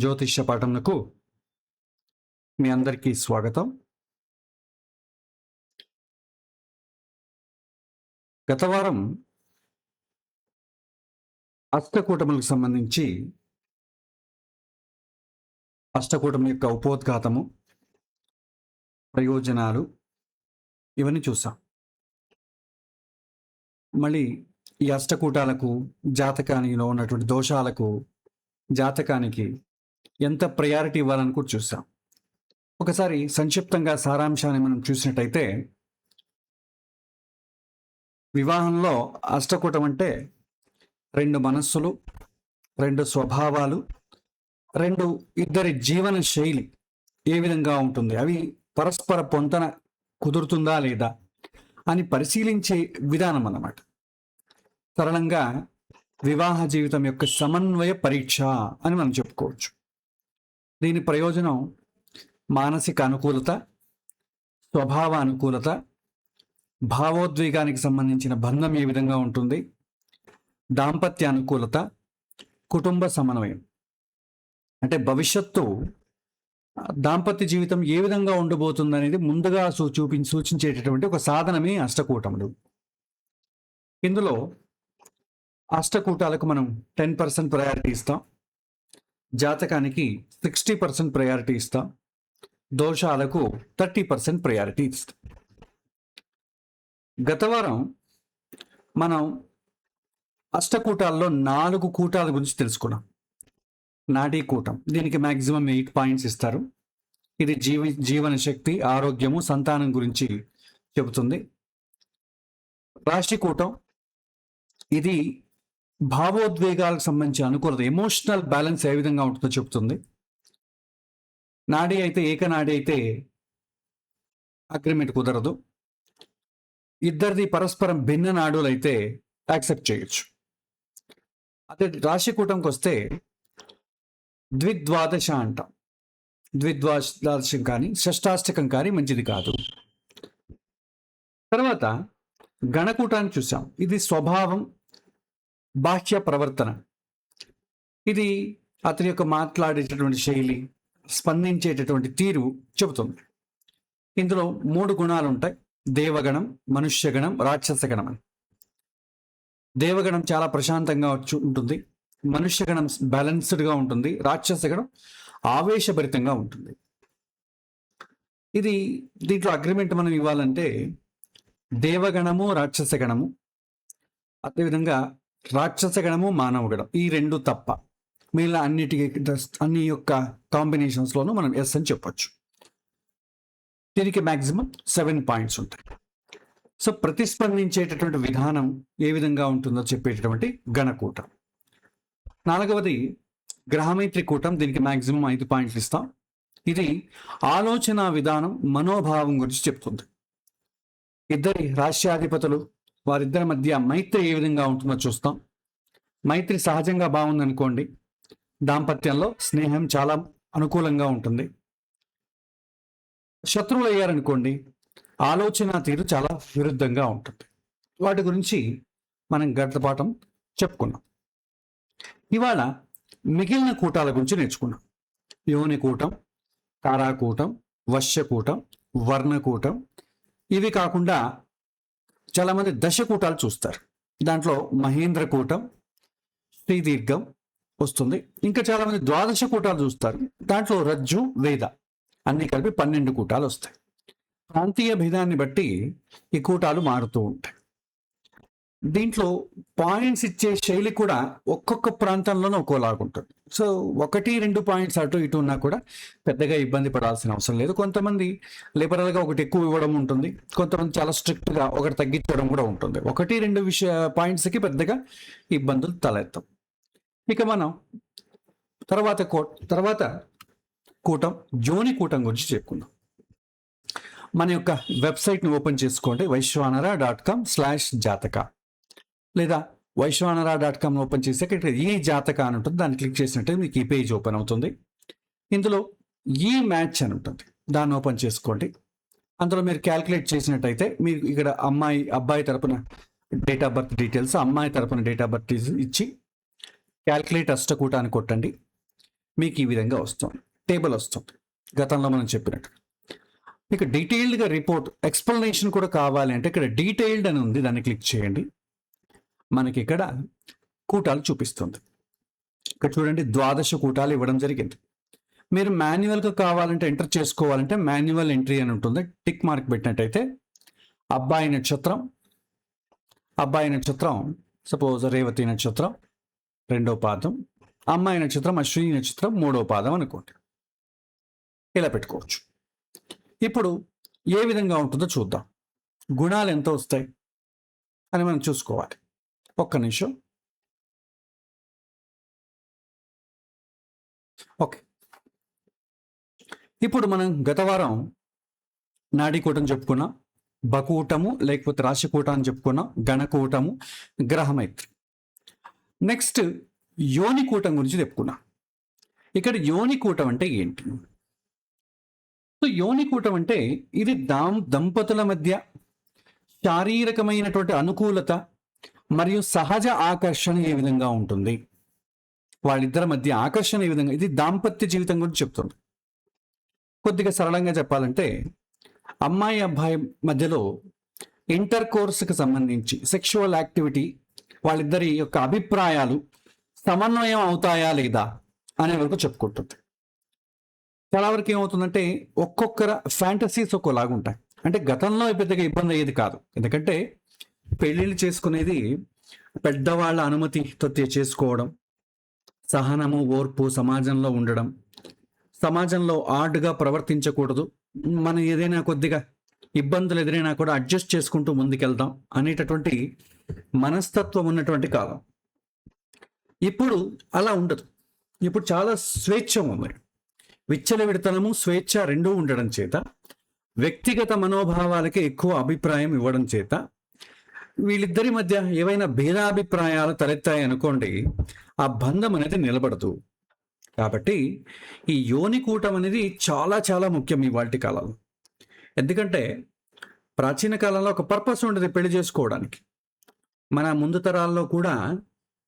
జ్యోతిష్య పాఠంకు మీ అందరికీ స్వాగతం. గత వారం అష్టకూటములకు సంబంధించి అష్టకూటమి యొక్క ఉపోద్ఘాతము, ప్రయోజనాలు ఇవన్నీ చూసాం. మళ్ళీ ఈ అష్టకూటాలకు, జాతకానిలో ఉన్నటువంటి దోషాలకు, జాతకానికి ఎంత ప్రయారిటీ ఇవ్వాలని కూడా చూసాం. ఒకసారి సంక్షిప్తంగా సారాంశాన్ని మనం చూసినట్టయితే, వివాహంలో అష్టకూటం అంటే 2 మనస్సులు, 2 స్వభావాలు, 2 ఇద్దరి జీవన శైలి ఏ విధంగా ఉంటుంది, అవి పరస్పర పొంతన కుదురుతుందా లేదా అని పరిశీలించే విధానం అన్నమాట. సరళంగా వివాహ జీవితం యొక్క సమన్వయ పరీక్ష అని మనం చెప్పుకోవచ్చు. దీని ప్రయోజనం మానసిక అనుకూలత, స్వభావ అనుకూలత, భావోద్వేగానికి సంబంధించిన బంధం ఏ విధంగా ఉంటుంది, దాంపత్య అనుకూలత, కుటుంబ సమన్వయం. అంటే భవిష్యత్తు దాంపత్య జీవితం ఏ విధంగా ఉండబోతుంది అనేది ముందుగా సూచించేటటువంటి ఒక సాధనమే అష్టకూటములు. ఇందులో అష్టకూటాలకు మనం 10% ప్రయారిటీ ఇస్తాం, జాతకానికి 60% ప్రయారిటీ ఇస్తాం, దోషాలకు 30% ప్రయారిటీ ఇస్తాం. గత వారం మనం అష్టకూటాల్లో 4 కూటాల గురించి తెలుసుకున్నాం. నాడీ కూటం, దీనికి మ్యాక్సిమం 8 పాయింట్స్ ఇస్తారు. ఇది జీవన శక్తి, ఆరోగ్యము, సంతానం గురించి చెబుతుంది. రాశి కూటం, ఇది భావోద్వేగాలకు సంబంధించి అనుకూలత, ఎమోషనల్ బ్యాలెన్స్ ఏ విధంగా ఉంటుందో చెబుతుంది. నాడీ అయితే, ఏకనాడీ అయితే అగ్రిమెంట్ కుదరదు. ఇద్దరిది పరస్పరం భిన్న నాడులు అయితే యాక్సెప్ట్ చేయొచ్చు. అదే రాశి కూటంకి వస్తే ద్విద్వాదశ అంటాం. ద్విద్వాదశం కానీ షష్టాష్టకం కానీ మంచిది కాదు. తర్వాత గణకూటాన్ని చూసాం. ఇది స్వభావం, బాహ్య ప్రవర్తన. ఇది అతని యొక్క మాట్లాడేటటువంటి శైలి, స్పందించేటటువంటి తీరు చెబుతుంది. ఇందులో 3 గుణాలు ఉంటాయి: దేవగణం, మనుష్యగణం, రాక్షసగణం అని. దేవగణం చాలా ప్రశాంతంగా ఉంటుంది, మనుష్యగణం బ్యాలెన్స్డ్గా ఉంటుంది, రాక్షసగణం ఆవేశభరితంగా ఉంటుంది. దీంట్లో అగ్రిమెంట్ మనం ఇవ్వాలంటే దేవగణము, రాక్షసగణము, అదేవిధంగా రాక్షసగణము, మానవగణం, ఈ 2 తప్ప మిగిలిన అన్ని యొక్క కాంబినేషన్స్లోనూ మనం ఎస్ అని చెప్పొచ్చు. దీనికి మ్యాక్సిమం 7 పాయింట్స్ ఉంటాయి. సో ప్రతిస్పందించేటటువంటి విధానం ఏ విధంగా ఉంటుందో చెప్పేటటువంటి గణకూటం. 4వది గ్రహమైత్రి కూటం, దీనికి మ్యాక్సిమం 5 పాయింట్లు ఇస్తాం. ఇది ఆలోచన విధానం, మనోభావం గురించి చెప్తుంది. ఇద్దరి రాష్ట్రాధిపతులు, వారిద్దరి మధ్య మైత్రి ఏ విధంగా ఉంటుందో చూస్తాం. మైత్రి సహజంగా బాగుందనుకోండి, దాంపత్యంలో స్నేహం చాలా అనుకూలంగా ఉంటుంది. శత్రువులు అయ్యారనుకోండి, ఆలోచన తీరు చాలా విరుద్ధంగా ఉంటుంది. వాటి గురించి మనం గత పాఠం చెప్పుకున్నాం. ఇవాళ మిగిలిన కూటాల గురించి నేర్చుకున్నాం. యోని కూటం, తారాకూటం, వశ్యకూటం, వర్ణకూటం. ఇవి కాకుండా చాలామంది దశకూటాలు చూస్తారు. దాంట్లో మహేంద్ర కూటం, శ్రీదీర్ఘం వస్తుంది. ఇంకా చాలామంది ద్వాదశ కూటాలు చూస్తారు. దాంట్లో రజ్జు, వేద అన్ని కలిపి 12 కూటాలు వస్తాయి. ప్రాంతీయ భేదాన్ని బట్టి ఈ కూటాలు మారుతూ ఉంటాయి. దీంట్లో పాయింట్స్ ఇచ్చే శైలి కూడా ఒక్కొక్క ప్రాంతంలోనూ ఒక్కోలాగుంటుంది. సో 1-2 పాయింట్స్ అటు ఇటు ఉన్నా కూడా పెద్దగా ఇబ్బంది పడాల్సిన అవసరం లేదు. కొంతమంది లిబరల్గా ఒకటి ఎక్కువ ఇవ్వడం ఉంటుంది, కొంతమంది చాలా స్ట్రిక్ట్గా ఒకటి తగ్గించడం కూడా ఉంటుంది. 1-2 పాయింట్స్కి పెద్దగా ఇబ్బందులు తలెత్తాం. ఇక మనం తర్వాత కూటం, జోని కూటం గురించి చెప్పుకుందాం. మన యొక్క వెబ్సైట్ని ఓపెన్ చేసుకోండి, vaishwanara.com/jataka, లేదా vaishwanara.com ఓపెన్ చేసాక ఇక్కడ ఈ జాతక అని ఉంటుంది. దాన్ని క్లిక్ చేసినట్టే మీకు ఈ పేజ్ ఓపెన్ అవుతుంది. ఇందులో ఈ మ్యాచ్ అని ఉంటుంది, దాన్ని ఓపెన్ చేసుకోండి. అందులో మీరు క్యాల్కులేట్ చేసినట్టయితే మీరు ఇక్కడ అబ్బాయి తరపున డేట్ ఆఫ్ బర్త్ డీటెయిల్స్, అమ్మాయి తరపున డేట్ ఆఫ్ బర్త్ ఇచ్చి క్యాల్కులేట్ అష్టకూటాన్ని కొట్టండి. మీకు ఈ విధంగా వస్తుంది, టేబుల్ వస్తుంది గతంలో మనం చెప్పినట్టు. ఇక డీటెయిల్డ్గా రిపోర్ట్ ఎక్స్ప్లెనేషన్ కూడా కావాలి అంటే ఇక్కడ డీటెయిల్డ్ అని ఉంది, దాన్ని క్లిక్ చేయండి. మనకి ఇక్కడ కూటాలు చూపిస్తుంది. ఇక్కడ చూడండి 12 కూటాలు ఇవ్వడం జరిగింది. మీరు మాన్యువల్గా కావాలంటే ఎంటర్ చేసుకోవాలంటే మాన్యువల్ ఎంట్రీ అని ఉంటుంది. టిక్ మార్క్ పెట్టినట్టయితే అబ్బాయి నక్షత్రం సపోజ్ రేవతి నక్షత్రం 2వ పాదం, అమ్మాయి నక్షత్రం అశ్విని నక్షత్రం 3వ పాదం అనుకోండి. ఇలా పెట్టుకోవచ్చు. ఇప్పుడు ఏ విధంగా ఉంటుందో చూద్దాం. గుణాలు ఎంత వస్తాయి అని మనం చూసుకోవాలి. ఒక్క నిమిషం. ఓకే, ఇప్పుడు మనం గత వారం నాడీకూటం చెప్పుకున్నాం, బకూటము లేకపోతే రాశికూటం అని చెప్పుకున్నాం, గణకూటము, గ్రహమైత్రి. నెక్స్ట్ యోనికూటం గురించి చెప్పుకున్నాం. ఇక్కడ యోనికూటం అంటే ఏంటి? సో యోనికూటం అంటే ఇది దంపతుల మధ్య శారీరకమైనటువంటి అనుకూలత మరియు సహజ ఆకర్షణ ఏ విధంగా ఉంటుంది, వాళ్ళిద్దరి మధ్య ఆకర్షణ ఏ విధంగా, ఇది దాంపత్య జీవితం గురించి చెప్తుంది. కొద్దిగా సరళంగా చెప్పాలంటే అమ్మాయి అబ్బాయి మధ్యలో ఇంటర్ కోర్స్కి సంబంధించి సెక్షువల్ యాక్టివిటీ, వాళ్ళిద్దరి యొక్క అభిప్రాయాలు సమన్వయం అవుతాయా లేదా అనే వరకు చెప్పుకుంటుంది. చాలా వరకు ఏమవుతుందంటే ఒక్కొక్కర ఫ్యాంటసీస్ ఒక్కోలాగా ఉంటాయి. అంటే గతంలో పెద్దగా ఇబ్బంది అయ్యేది కాదు, ఎందుకంటే పెళ్ళిళ్ళు చేసుకునేది పెద్దవాళ్ళ అనుమతితో చేసుకోవడం, సహనము ఓర్పు సమాజంలో ఉండడం, సమాజంలో ఆర్డ్గా ప్రవర్తించకూడదు, మనం ఏదైనా కొద్దిగా ఇబ్బందులు ఎదురైనా కూడా అడ్జస్ట్ చేసుకుంటూ ముందుకెళ్దాం అనేటటువంటి మనస్తత్వం ఉన్నటువంటి కాలం. ఇప్పుడు అలా ఉండదు. ఇప్పుడు చాలా స్వేచ్ఛ ఉంది. విచ్చలవిడితనము స్వేచ్ఛ రెండూ ఉండడం చేత, వ్యక్తిగత మనోభావాలకి ఎక్కువ అభిప్రాయం ఇవ్వడం చేత వీళ్ళిద్దరి మధ్య ఏవైనా భేదాభిప్రాయాలు తలెత్తాయి అనుకోండి, ఆ బంధం అనేది నిలబడదు. కాబట్టి ఈ యోనికూటం అనేది చాలా చాలా ముఖ్యం ఇవాల్టి కాలంలో. ఎందుకంటే ప్రాచీన కాలంలో ఒక పర్పస్ ఉండేది పెళ్లి చేసుకోవడానికి. మన ముందు తరాల్లో కూడా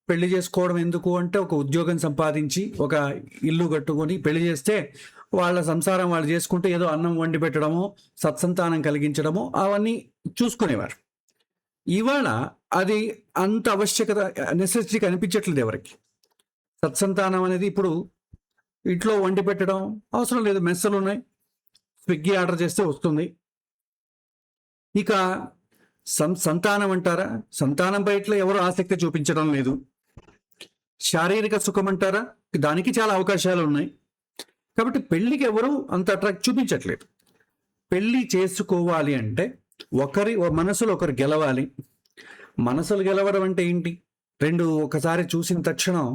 పెళ్లి చేసుకోవడం ఎందుకు అంటే, ఒక ఉద్యోగం సంపాదించి ఒక ఇల్లు కట్టుకొని పెళ్లి చేస్తే వాళ్ళ సంసారం వాళ్ళు చేసుకుంటే ఏదో అన్నం వండి పెట్టడమో సత్సంతానం కలిగించడమో అవన్నీ చూసుకునేవారు. ఇవాళ అది అంత ఆవశ్యకత నెసెసిటీ కనిపించట్లేదు ఎవరికి. సత్సంతానం అనేది ఇప్పుడు ఇంట్లో వండి పెట్టడం అవసరం లేదు, మెస్సులు ఉన్నాయి, స్విగ్గీ ఆర్డర్ చేస్తే వస్తుంది. ఇక సంతానం అంటారా, సంతానం బయటలో ఎవరు ఆసక్తి చూపించడం లేదు. శారీరక సుఖం అంటారా, దానికి చాలా అవకాశాలు ఉన్నాయి. కాబట్టి పెళ్ళికి ఎవరు అంత అట్రాక్ట్ చూపించట్లేదు. పెళ్ళి చేసుకోవాలి అంటే ఒకరి మనసులో ఒకరు గెలవాలి. మనసులు గెలవడం అంటే ఏంటి? రెండు ఒకసారి చూసిన తక్షణం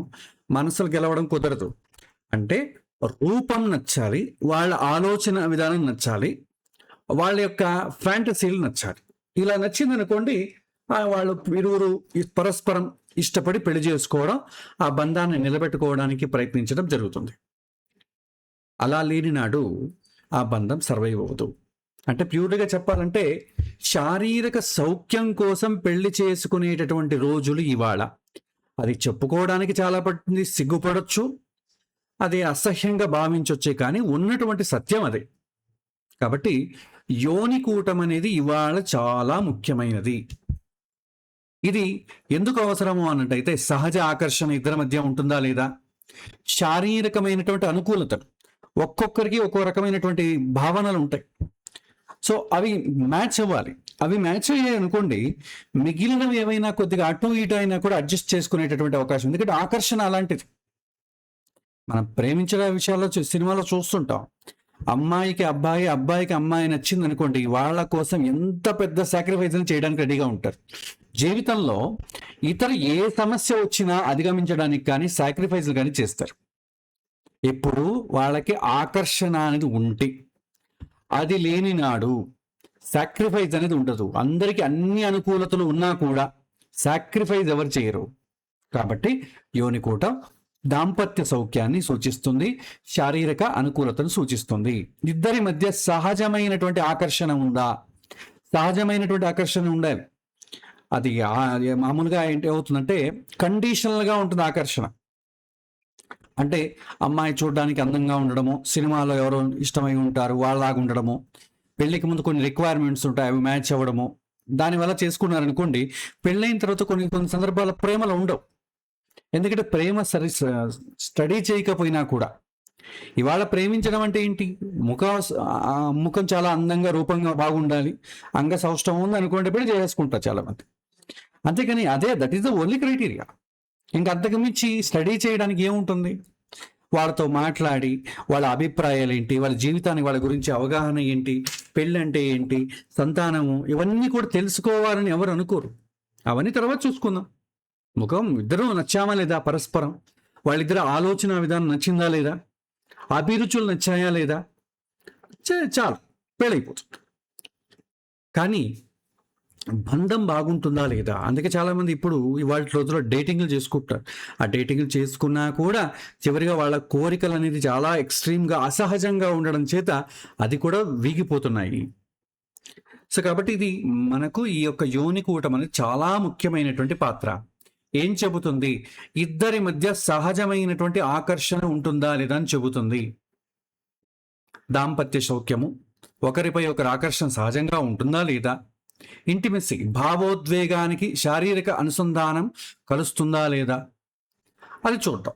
మనసులు గెలవడం కుదరదు. అంటే రూపం నచ్చాలి, వాళ్ళ ఆలోచన విధానం నచ్చాలి, వాళ్ళ యొక్క ఫ్యాంటసీలు నచ్చాలి. ఇలా నచ్చింది అనుకోండి, వాళ్ళు ఇరువురు పరస్పరం ఇష్టపడి పెళ్లి చేసుకోవడం, ఆ బంధాన్ని నిలబెట్టుకోవడానికి ప్రయత్నించడం జరుగుతుంది. అలా లేని నాడు ఆ బంధం సర్వైవ్ అవ్వదు. అంటే ప్యూర్గా చెప్పాలంటే శారీరక సౌఖ్యం కోసం పెళ్లి చేసుకునేటటువంటి రోజులు ఇవాళ. అది చెప్పుకోవడానికి చాలా పడుతుంది, సిగ్గుపడవచ్చు, అది అసహ్యంగా భావించొచ్చే, కానీ ఉన్నటువంటి సత్యం అదే. కాబట్టి యోనికూటం అనేది ఇవాళ చాలా ముఖ్యమైనది. ఇది ఎందుకు అవసరము అన్నట్టయితే సహజ ఆకర్షణ ఇద్దరి మధ్య ఉంటుందా లేదా, శారీరకమైనటువంటి అనుకూలతలు, ఒక్కొక్కరికి ఒక్కో రకమైనటువంటి భావనలు ఉంటాయి. సో అవి మ్యాచ్ అవ్వాలి. అవి మ్యాచ్ అయ్యాయి అనుకోండి, మిగిలినవి ఏవైనా కొద్దిగా అటు ఇటు అయినా కూడా అడ్జస్ట్ చేసుకునేటటువంటి అవకాశం. ఎందుకంటే ఆకర్షణ అలాంటిది. మనం ప్రేమించే విషయాల్లో సినిమాలో చూస్తుంటాం. అమ్మాయికి అబ్బాయి, అబ్బాయికి అమ్మాయి నచ్చింది అనుకోండి, వాళ్ళ కోసం ఎంత పెద్ద సాక్రిఫైస్ చేయడానికి రెడీగా ఉంటారు. జీవితంలో ఇతర ఏ సమస్య వచ్చినా అధిగమించడానికి కానీ సాక్రిఫైస్లు కానీ చేస్తారు. ఎప్పుడు వాళ్ళకి ఆకర్షణ అనేది ఉంటే, అది లేని నాడు సాక్రిఫైస్ అనేది ఉండదు. అందరికీ అన్ని అనుకూలతలు ఉన్నా కూడా సాక్రిఫైస్ ఎవరు చేయరు. కాబట్టి యోనికూటం దాంపత్య సౌఖ్యాన్ని సూచిస్తుంది, శారీరక అనుకూలతను సూచిస్తుంది. ఇద్దరి మధ్య సహజమైనటువంటి ఆకర్షణ ఉందా? సహజమైనటువంటి ఆకర్షణ ఉండాలి. అది మామూలుగా ఏంటి అవుతుందంటే కండిషనల్గా ఉంటుంది ఆకర్షణ. అంటే అమ్మాయి చూడడానికి అందంగా ఉండడము, సినిమాలో ఎవరో ఇష్టమై ఉంటారు వాళ్ళలాగా ఉండడము, పెళ్లికి ముందు కొన్ని రిక్వైర్మెంట్స్ ఉంటాయి అవి మ్యాచ్ అవ్వడము, దానివల్ల చేసుకున్నారనుకోండి, పెళ్ళైన తర్వాత కొన్ని కొన్ని సందర్భాల ప్రేమలు ఉండవు. ఎందుకంటే ప్రేమ స్టడీ చేయకపోయినా కూడా, ఇవాళ ప్రేమించడం అంటే ఏంటి, ముఖం చాలా అందంగా రూపంగా బాగుండాలి, అంగ సౌష్ఠవం ఉంది అనుకోండి పెళ్లి చేసుకుంటారు చాలా మంది. అంతేకాని that is the only criteria. ఇంకా అంతకు మించి స్టడీ చేయడానికి ఏముంటుంది? వాళ్ళతో మాట్లాడి వాళ్ళ అభిప్రాయాలు ఏంటి, వాళ్ళ జీవితానికి వాళ్ళ గురించి అవగాహన ఏంటి, పెళ్ళి అంటే ఏంటి, సంతానము, ఇవన్నీ కూడా తెలుసుకోవాలని ఎవరు అనుకోరు. అవన్నీ తర్వాత చూసుకుందాం. ముఖం ఇద్దరు నచ్చామా లేదా, పరస్పరం వాళ్ళిద్దరు ఆలోచన విధానం నచ్చిందా లేదా, అభిరుచులు నచ్చాయా లేదా, చాలు పెళ్ళైపోతుంది. కానీ బంధం బాగుంటుందా లేదా, అందుకే చాలామంది ఇప్పుడు ఇవాళ రోజుల్లో డేటింగ్లు చేసుకుంటారు. ఆ డేటింగ్లు చేసుకున్నా కూడా చివరిగా వాళ్ళ కోరికలు అనేది చాలా ఎక్స్ట్రీమ్గా అసహజంగా ఉండడం చేత అది కూడా వీగిపోతున్నాయి. సో కాబట్టి ఇది మనకు ఈ యొక్క యోనికూటం అనేది చాలా ముఖ్యమైనటువంటి పాత్ర. ఏం చెబుతుంది? ఇద్దరి మధ్య సహజమైనటువంటి ఆకర్షణ ఉంటుందా లేదా అని చెబుతుంది. దాంపత్య సౌఖ్యము, ఒకరిపై ఒకరి ఆకర్షణ సహజంగా ఉంటుందా లేదా, ఇంటిమెసీ, భావోద్వేగానికి శారీరక అనుసంధానం కలుస్తుందా లేదా, అది చూద్దాం.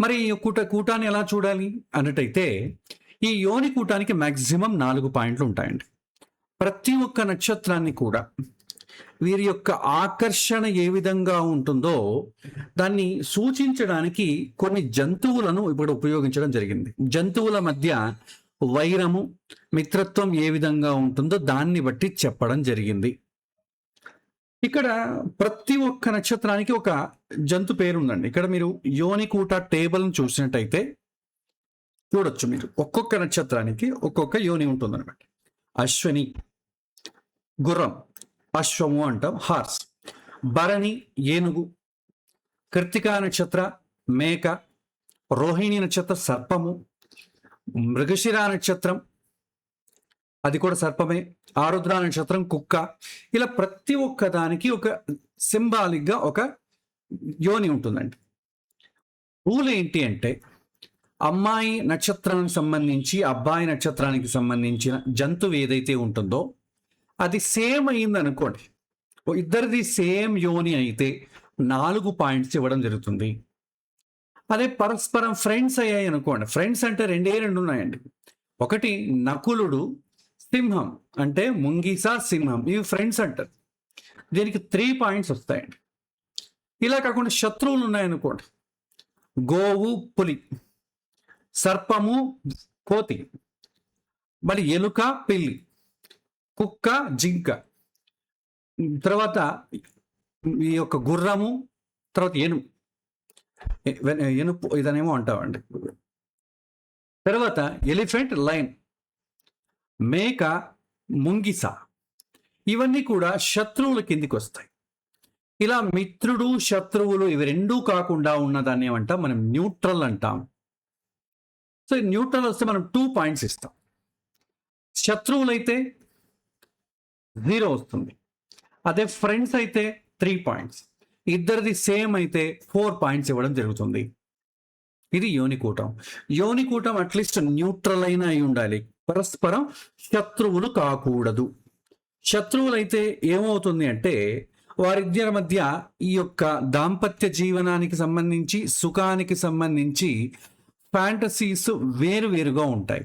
మరి ఈ కూటాన్ని ఎలా చూడాలి అన్నట్టయితే, ఈ యోని కూటానికి మ్యాక్సిమం 4 పాయింట్లు ఉంటాయండి. ప్రతి ఒక్క నక్షత్రాన్ని కూడా వీరి యొక్క ఆకర్షణ ఏ విధంగా ఉంటుందో దాన్ని సూచించడానికి కొన్ని జంతువులను ఇప్పుడు ఉపయోగించడం జరిగింది. జంతువుల మధ్య వైరము, మిత్రత్వం ఏ విధంగా ఉంటుందో దాన్ని బట్టి చెప్పడం జరిగింది. ఇక్కడ ప్రతి ఒక్క నక్షత్రానికి ఒక జంతు పేరు ఉందండి. ఇక్కడ మీరు యోనికూట టేబుల్ని చూసినట్టయితే చూడొచ్చు. మీరు ఒక్కొక్క నక్షత్రానికి ఒక్కొక్క యోని ఉంటుందన్నమాట. అశ్విని గుర్రం, అశ్వము అంటాం, హార్స్. భరణి ఏనుగు, కృత్తికా నక్షత్ర మేక, రోహిణి నక్షత్ర సర్పము, మృగశిర నక్షత్రం అది కూడా సర్పమే, ఆరుద్ర నక్షత్రం కుక్క. ఇలా ప్రతి ఒక్క దానికి ఒక సింబాలిక్గా ఒక యోని ఉంటుందండి. రూల్ ఏంటి అంటే, అమ్మాయి నక్షత్రానికి సంబంధించి అబ్బాయి నక్షత్రానికి సంబంధించిన జంతువు ఏదైతే ఉంటుందో అది సేమ్ అయింది అనుకోండి, ఇద్దరిది సేమ్ యోని అయితే 4 పాయింట్స్ ఇవ్వడం జరుగుతుంది. అదే పరస్పరం ఫ్రెండ్స్ అయ్యాయి అనుకోండి, ఫ్రెండ్స్ అంటే 2 ఉన్నాయండి. ఒకటి నకులుడు సింహం, అంటే ముంగిస సింహం, ఇవి ఫ్రెండ్స్ అంటారు, దీనికి 3 పాయింట్స్ వస్తాయండి. ఇలా కాకుండా శత్రువులు ఉన్నాయనుకోండి, గోవు పులి, సర్పము కోతి, మళ్ళీ ఎలుక పిల్లి, కుక్క జింక, తర్వాత ఈ యొక్క గుర్రము, తర్వాత ఎనుపు ఇదనేమో అంటామండి, తర్వాత ఎలిఫెంట్ లైన్, మేక ముంగిస, ఇవన్నీ కూడా శత్రువుల కిందికి వస్తాయి. ఇలా మిత్రుడు శత్రువులు ఇవి 2 కాకుండా ఉన్నదాన్ని ఏమంటాం మనం న్యూట్రల్ అంటాం. సో న్యూట్రల్ వస్తే మనం 2 పాయింట్స్ ఇస్తాం. శత్రువులైతే 0 వస్తుంది. అదే ఫ్రెండ్స్ అయితే 3 పాయింట్స్, ఇద్దరిది సేమ్ అయితే 4 పాయింట్స్ ఇవ్వడం జరుగుతుంది. ఇది యోనికూటం. యోనికూటం అట్లీస్ట్ న్యూట్రల్ అయినా అయి ఉండాలి, పరస్పరం శత్రువులు కాకూడదు. శత్రువులైతే ఏమవుతుంది అంటే వారిద్దరి మధ్య ఈ యొక్క దాంపత్య జీవనానికి సంబంధించి సుఖానికి సంబంధించి ఫ్యాంటసీస్ వేరువేరుగా ఉంటాయి.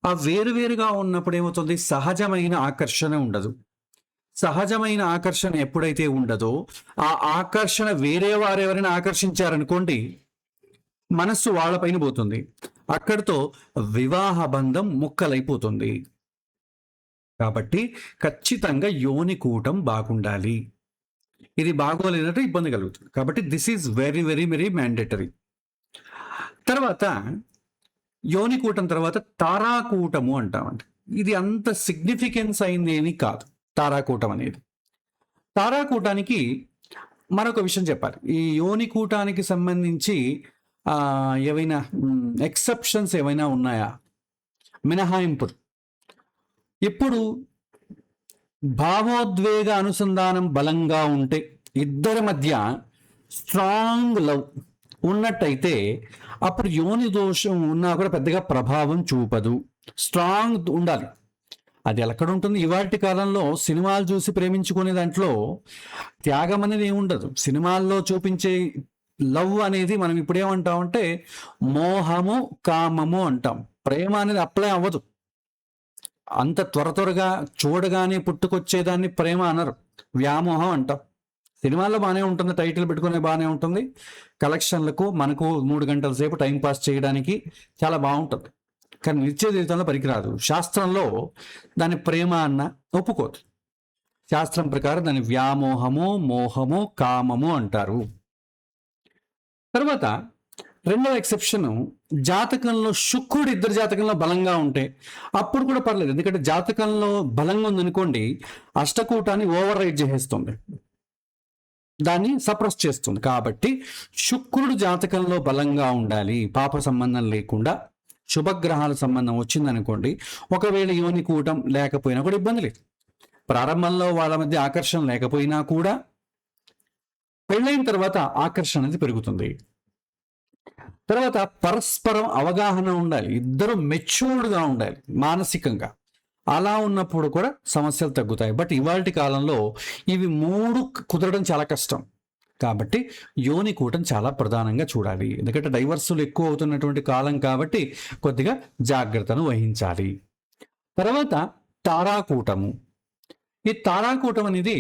ఆ వేరువేరుగా ఉన్నప్పుడు ఏమవుతుంది, సహజమైన ఆకర్షణ ఉండదు. సహజమైన ఆకర్షణ ఎప్పుడైతే ఉండదో, ఆ ఆకర్షణ వేరే వారెవరైనా ఆకర్షించారనుకోండి, మనస్సు వాళ్ళపైన పోతుంది, అక్కడితో వివాహ బంధం ముక్కలైపోతుంది. కాబట్టి ఖచ్చితంగా యోనికూటం బాగుండాలి. ఇది బాగోలేదంటే ఇబ్బంది కలుగుతుంది. కాబట్టి this is very very very mandatory. తర్వాత యోనికూటం తర్వాత తారాకూటము అంటామండి. ఇది అంత సిగ్నిఫికెన్స్ అయింది ఏమీ కాదు తారాకూటం అనేది. తారాకూటానికి మరొక విషయం చెప్పాలి. ఈ యోనికూటానికి సంబంధించి ఏవైనా ఎక్సెప్షన్స్ ఏవైనా ఉన్నాయా, మినహాయింపులు? ఇప్పుడు భావోద్వేగ అనుసంధానం బలంగా ఉంటే, ఇద్దరి మధ్య స్ట్రాంగ్ లవ్ ఉన్నట్టయితే అప్పుడు యోని దోషం ఉన్నా కూడా పెద్దగా ప్రభావం చూపదు. స్ట్రాంగ్ ఉండాలి. అది ఎక్కడ ఉంటుంది? ఇవాటి కాలంలో సినిమాలు చూసి ప్రేమించుకునే దాంట్లో త్యాగం అనేది ఏమి ఉండదు. సినిమాల్లో చూపించే లవ్ అనేది మనం ఇప్పుడు ఏమంటామంటే మోహము, కామము అంటాం. ప్రేమ అనేది అప్లై అవ్వదు. అంత త్వరగా చూడగానే పుట్టుకొచ్చేదాన్ని ప్రేమ అనరు, వ్యామోహం అంటాం. సినిమాల్లో బాగానే ఉంటుంది, టైటిల్ పెట్టుకునే బాగానే ఉంటుంది, కలెక్షన్లకు మనకు 3 గంటల సేపు టైం పాస్ చేయడానికి చాలా బాగుంటుంది. కానీ నిత్య జీవితంలో పనికిరాదు. శాస్త్రంలో దాని ప్రేమ అన్న ఒప్పుకోదు. శాస్త్రం ప్రకారం దాని వ్యామోహము, మోహము, కామము అంటారు. తర్వాత రెండవ ఎక్సెప్షన్, జాతకంలో శుక్రుడు ఇద్దరు జాతకంలో బలంగా ఉంటే అప్పుడు కూడా పర్లేదు. ఎందుకంటే జాతకంలో బలంగా ఉందనుకోండి, అష్టకూటాన్ని ఓవర్ రైడ్ చేసేస్తుంది, దాన్ని సప్రెస్ చేస్తుంది. కాబట్టి శుక్రుడు జాతకంలో బలంగా ఉండాలి. పాప సంబంధం లేకుండా శుభగ్రహాల సంబంధం వచ్చిందనుకోండి, ఒకవేళ యోని కూటం లేకపోయినా కూడా ఇబ్బంది లేదు. ప్రారంభంలో వాళ్ళ మధ్య ఆకర్షణ లేకపోయినా కూడా పెళ్ళైన తర్వాత ఆకర్షణ అనేది పెరుగుతుంది. తర్వాత పరస్పరం అవగాహన ఉండాలి, ఇద్దరు మెచ్యూర్డ్గా ఉండాలి మానసికంగా. అలా ఉన్నప్పుడు కూడా సమస్యలు తగ్గుతాయి. బట్ ఇవాళ కాలంలో ఇవి 3 కుదరడం చాలా కష్టం. కాబట్టి యోని కూటం చాలా ప్రధానంగా చూడాలి. ఎందుకంటే డైవర్సులు ఎక్కువ అవుతున్నటువంటి కాలం కాబట్టి కొద్దిగా జాగ్రత్తను వహించాలి. తర్వాత తారాకూటము. ఈ తారాకూటం అనేది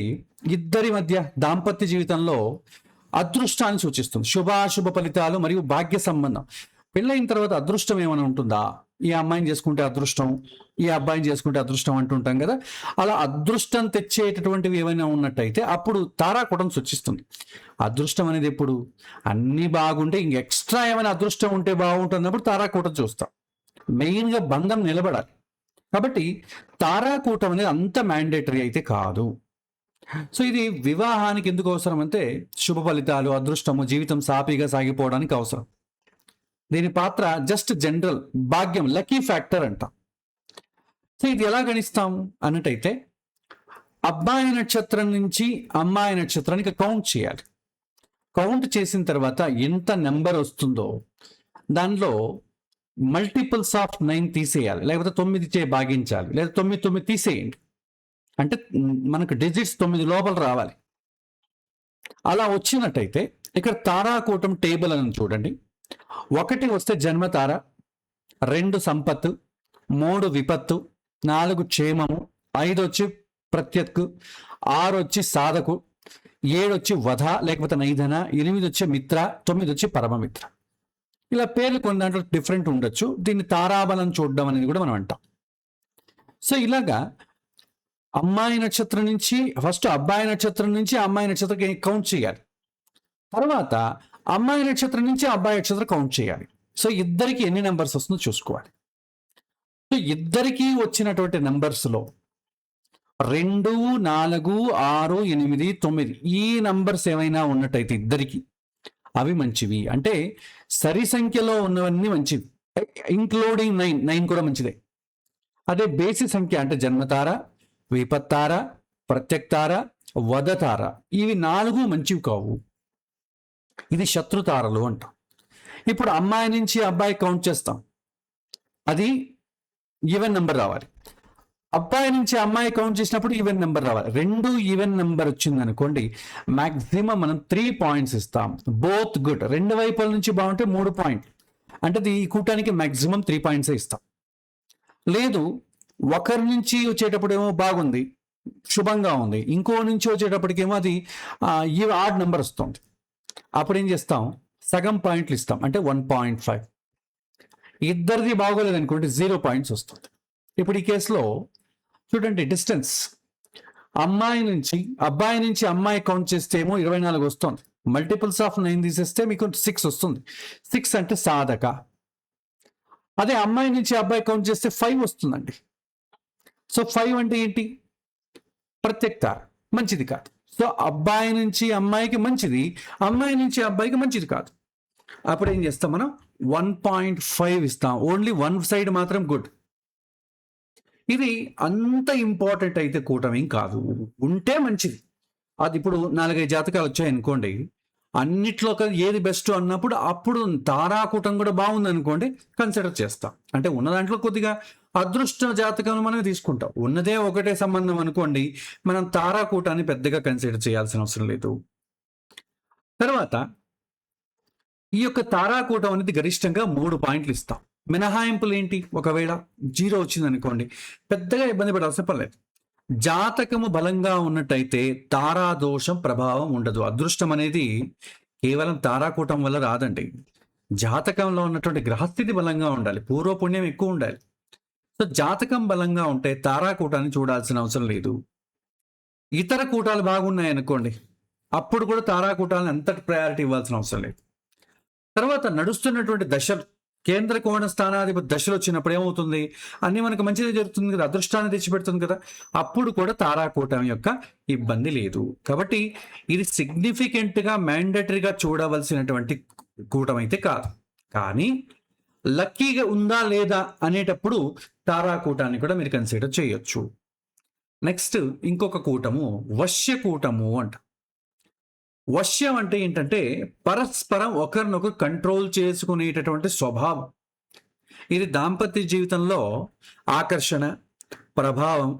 ఇద్దరి మధ్య దాంపత్య జీవితంలో అదృష్టాన్ని సూచిస్తుంది. శుభాశుభ ఫలితాలు మరియు భాగ్య సంబంధం. పెళ్ళైన తర్వాత అదృష్టం ఏమైనా ఉంటుందా? ఈ అమ్మాయిని చేసుకుంటే అదృష్టం, ఈ అబ్బాయిని చేసుకుంటే అదృష్టం అంటుంటాం కదా. అలా అదృష్టం తెచ్చేటటువంటివి ఏమైనా ఉన్నట్టయితే అప్పుడు తారాకూటం సూచిస్తుంది. అదృష్టం అనేది ఎప్పుడు అన్నీ బాగుంటే, ఇంక ఎక్స్ట్రా ఏమైనా అదృష్టం ఉంటే బాగుంటున్నప్పుడు తారాకూటం చూస్తాం. మెయిన్గా బంధం నిలబడాలి. కాబట్టి తారాకూటం అనేది అంత మ్యాండేటరీ అయితే కాదు. సో ఇది వివాహానికి ఎందుకు అవసరం అంటే శుభ ఫలితాలు, అదృష్టము, జీవితం సాఫీగా సాగిపోవడానికి అవసరం. దీని పాత్ర జస్ట్ జనరల్ భాగ్యం, లక్కీ ఫ్యాక్టర్ అంటాం. సో ఇది ఎలా గణిస్తాం అన్నట్టయితే అబ్బాయి నక్షత్రం నుంచి అమ్మాయి నక్షత్రానికి కౌంట్ చేయాలి. కౌంట్ చేసిన తర్వాత ఎంత నెంబర్ వస్తుందో దానిలో మల్టిపుల్స్ ఆఫ్ 9 తీసేయాలి, లేకపోతే 9 భాగించాలి, లేదా 9 తీసేయండి. అంటే మనకు డిజిట్స్ 9 లోపల రావాలి. అలా వచ్చినట్టయితే ఇక్కడ తారాకూటం టేబుల్ అని చూడండి. 1 వస్తే జన్మతార, 2 సంపత్తు, 3 విపత్తు, 4 క్షేమము, 5 వచ్చి ప్రత్యక్కు, 6 వచ్చి సాధకు, 7 వచ్చి వధ లేకపోతే నైధన, 8 వచ్చి మిత్ర, 9 వచ్చి పరమమిత్ర. ఇలా పేర్లు కొన్ని దాంట్లో డిఫరెంట్ ఉండొచ్చు. దీన్ని తారాబలం చూడడం అనేది కూడా మనం అంటాం. సో ఇలాగా అమ్మాయి నక్షత్రం నుంచి ఫస్ట్ అబ్బాయి నక్షత్రం నుంచి అమ్మాయి నక్షత్రం కౌంట్ చేయాలి. తర్వాత అమ్మాయి నక్షత్రం నుంచి అబ్బాయి నక్షత్రం కౌంట్ చేయాలి. సో ఇద్దరికి ఎన్ని నెంబర్స్ వస్తుందో చూసుకోవాలి. సో ఇద్దరికి వచ్చినటువంటి నెంబర్స్లో 2, 4, 6, 8, 9 ఈ నంబర్స్ ఏమైనా ఉన్నట్టయితే ఇద్దరికి అవి మంచివి. అంటే సరి సంఖ్యలో ఉన్నవన్నీ మంచివి, ఇంక్లూడింగ్ 9 కూడా మంచిదే. అదే బేసి సంఖ్య అంటే జన్మతార, విపత్తార, ప్రత్యక్తార, వదతార ఇవి 4 మంచివి కావు. ఇది శత్రుతారలు అంటాం. ఇప్పుడు అమ్మాయి నుంచి అబ్బాయి కౌంట్ చేస్తాం, అది ఈవెన్ నెంబర్ రావాలి. అబ్బాయి నుంచి అమ్మాయి కౌంట్ చేసినప్పుడు ఈవెన్ నెంబర్ రావాలి. 2 ఈవెన్ నెంబర్ వచ్చింది అనుకోండి, మాక్సిమం మనం 3 పాయింట్స్ ఇస్తాం. బోత్ గుడ్, 2 వైపుల నుంచి బాగుంటే 3 పాయింట్లు, అంటే ఈ కూటానికి మాక్సిమం 3 పాయింట్స్ ఇస్తాం. లేదు ఒకరి నుంచి వచ్చేటప్పుడు ఏమో బాగుంది, శుభంగా ఉంది, ఇంకో నుంచి వచ్చేటప్పటికేమో అది ఆడ్ నెంబర్ వస్తుంది, అప్పుడు ఏం చేస్తాం, సగం పాయింట్లు ఇస్తాం, అంటే 1.5. ఇద్దరిది బాగోలేదు అనుకోండి 0 పాయింట్స్ వస్తుంది. ఇప్పుడు ఈ కేసులో చూడండి, డిస్టెన్స్ అబ్బాయి నుంచి అమ్మాయి కౌంట్ చేస్తే ఏమో 24 వస్తుంది. మల్టిపుల్స్ ఆఫ్ 9 తీసేస్తే మీకు 6 వస్తుంది. 6 అంటే సాధక. అదే అమ్మాయి నుంచి అబ్బాయి కౌంట్ చేస్తే 5 వస్తుందండి. సో 5 అంటే ఏంటి, ప్రత్యక్త, మంచిది కాదు. సో అబ్బాయి నుంచి అమ్మాయికి మంచిది, అమ్మాయి నుంచి అబ్బాయికి మంచిది కాదు. అప్పుడు ఏం చేస్తాం, మనం 1.5 ఇస్తాం. ఓన్లీ 1 సైడ్ మాత్రం గుడ్. ఇది అంత ఇంపార్టెంట్ అయితే కూటమేం కాదు, ఉంటే మంచిది. అది ఇప్పుడు 4-5 జాతకాలు వచ్చాయనుకోండి, అన్నిట్లో ఏది బెస్ట్ అన్నప్పుడు అప్పుడు తారాకూటం కూడా బాగుంది అనుకోండి, కన్సిడర్ చేస్తాం. అంటే ఉన్న దాంట్లో కొద్దిగా అదృష్ట జాతకం మనం తీసుకుంటాం. ఉన్నదే ఒకటే సంబంధం అనుకోండి, మనం తారాకూటాన్ని పెద్దగా కన్సిడర్ చేయాల్సిన అవసరం లేదు. తర్వాత ఈ యొక్క తారాకూటం అనేది గరిష్టంగా 3 పాయింట్లు ఇస్తాం. మినహాయింపులు ఏంటి? ఒకవేళ 0 వచ్చింది అనుకోండి, పెద్దగా ఇబ్బంది పడాల్సిన పర్లేదు. జాతకము బలంగా ఉన్నట్టయితే తారాదోషం ప్రభావం ఉండదు. అదృష్టం అనేది కేవలం తారాకూటం వల్ల రాదండి. జాతకంలో ఉన్నటువంటి గ్రహస్థితి బలంగా ఉండాలి, పూర్వపుణ్యం ఎక్కువ ఉండాలి. సో జాతకం బలంగా ఉంటే తారాకూటాన్ని చూడాల్సిన అవసరం లేదు. ఇతర కూటాలు బాగున్నాయి అనుకోండి, అప్పుడు కూడా తారాకూటాలను అంతటి ప్రయారిటీ ఇవ్వాల్సిన అవసరం లేదు. తర్వాత నడుస్తున్నటువంటి దశలు, కేంద్ర కోణ స్థానాధిపతి దశలు వచ్చినప్పుడు ఏమవుతుంది? అన్ని మనకు మంచిది జరుగుతుంది కదా, అదృష్టాన్ని తెచ్చిపెడుతుంది కదా, అప్పుడు కూడా తారాకూటం యొక్క ఇబ్బంది లేదు. కాబట్టి ఇది సిగ్నిఫికెంట్గా మ్యాండటరీగా చూడవలసినటువంటి కూటం అయితే కాదు. కానీ లక్కీగా ఉందా లేదా అనేటప్పుడు తారాకూటాన్ని కూడా మీరు కన్సిడర్ చేయొచ్చు. నెక్స్ట్ ఇంకొక కూటము వశ్య కూటము అంట. వశ్యం అంటే ఏంటంటే పరస్పరం ఒకరినొకరు కంట్రోల్ చేసుకునేటటువంటి స్వభావం. ఇది దాంపత్య జీవితంలో ఆకర్షణ, ప్రభావం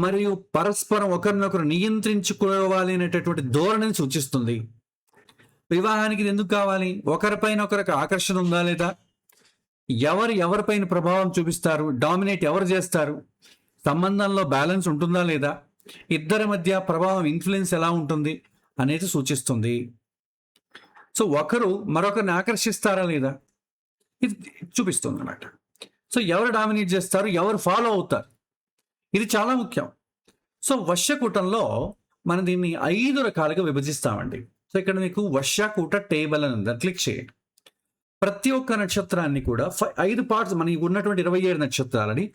మరియు పరస్పరం ఒకరినొకరు నియంత్రించుకోవాలి అనేటటువంటి ధోరణిని సూచిస్తుంది. వివాహానికి ఇది ఎందుకు కావాలి? ఒకరిపైన ఒకరికి ఆకర్షణ ఉందా లేదా, ఎవరిపైన ప్రభావం చూపిస్తారు, డామినేట్ ఎవరు చేస్తారు, సంబంధంలో బ్యాలెన్స్ ఉంటుందా లేదా, ఇద్దరి మధ్య ప్రభావం ఇన్ఫ్లుయెన్స్ ఎలా ఉంటుంది అనేది సూచిస్తుంది. సో ఒకరు మరొకరిని ఆకర్షిస్తారా లేదా, ఇది చూపిస్తుంది అన్నమాట. సో ఎవరు డామినేట్ చేస్తారు, ఎవరు ఫాలో అవుతారు, ఇది చాలా ముఖ్యం. సో వశ్యకూటంలో మనం దీన్ని 5 రకాలుగా విభజిస్తామండి. సో ఇక్కడ మీకు వశ్యకూట టేబుల్ అని ఉంది, క్లిక్ చేయండి. ప్రతి ఒక్క నక్షత్రాన్ని కూడా 5 పార్ట్స్, మనకి ఉన్నటువంటి 27 నక్షత్రాలని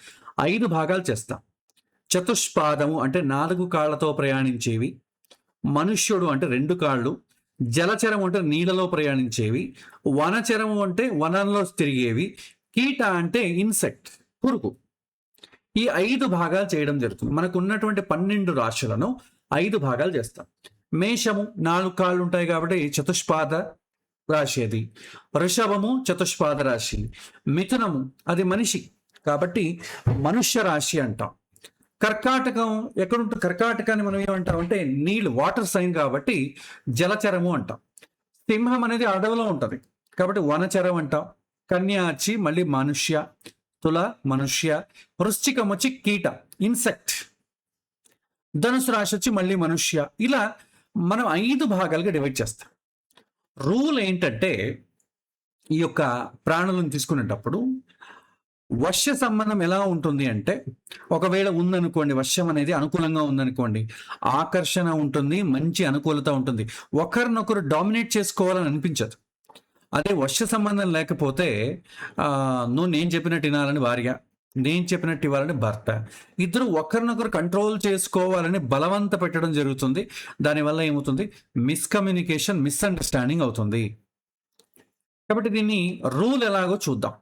5 భాగాలు చేస్తాం. చతుష్పాదము అంటే 4 కాళ్లతో ప్రయాణించేవి, మనుష్యుడు అంటే 2 కాళ్ళు, జలచరం అంటే నీళ్ళలో ప్రయాణించేవి, వనచరము అంటే వనంలో తిరిగేవి, కీట అంటే ఇన్సెక్ట్, పురుగు. ఈ 5 భాగాలు చేయడం జరుగుతుంది. మనకు ఉన్నటువంటి 12 రాశులను 5 భాగాలు చేస్తాం. మేషము 4 కాళ్ళు ఉంటాయి కాబట్టి చతుష్పాద రాశి అది. వృషభము చతుష్పాద రాశి. మిథునము అది మనిషి కాబట్టి మనుష్య రాశి అంటాం. కర్కాటకం ఎక్కడుంటుంది? కర్కాటకాన్ని మనం ఏమంటాం అంటే నీళ్ళు, వాటర్ సైన్ కాబట్టి జలచరము అంటాం. సింహం అనేది అడవిలో ఉంటుంది కాబట్టి వనచరం అంటాం. కన్యా వచ్చి మళ్ళీ మనుష్య, తుల మనుష్య, వృశ్చికం వచ్చి కీట ఇన్సెక్ట్, ధనుసు రాశి వచ్చి మళ్ళీ మనుష్య. ఇలా మనం 5 భాగాలుగా డివైడ్ చేస్తాం. రూల్ ఏంటంటే ఈ యొక్క ప్రాణులను తీసుకునేటప్పుడు వశ్య సంబంధం ఎలా ఉంటుంది అంటే, ఒకవేళ ఉందనుకోండి, వశ్యం అనేది అనుకూలంగా ఉందనుకోండి, ఆకర్షణ ఉంటుంది, మంచి అనుకూలత ఉంటుంది, ఒకరినొకరు డామినేట్ చేసుకోవాలని అనిపించదు. అదే వశ్య సంబంధం లేకపోతే నువ్వు నేను చెప్పినట్టు వినాలని భార్య, నేను చెప్పినట్టు ఇవ్వాలని భర్త, ఇద్దరు ఒకరినొకరు కంట్రోల్ చేసుకోవాలని బలవంత పెట్టడం జరుగుతుంది. దానివల్ల ఏమవుతుంది? మిస్కమ్యూనికేషన్, మిస్అండర్స్టాండింగ్ అవుతుంది. కాబట్టి దీన్ని రూల్ ఎలాగో చూద్దాం.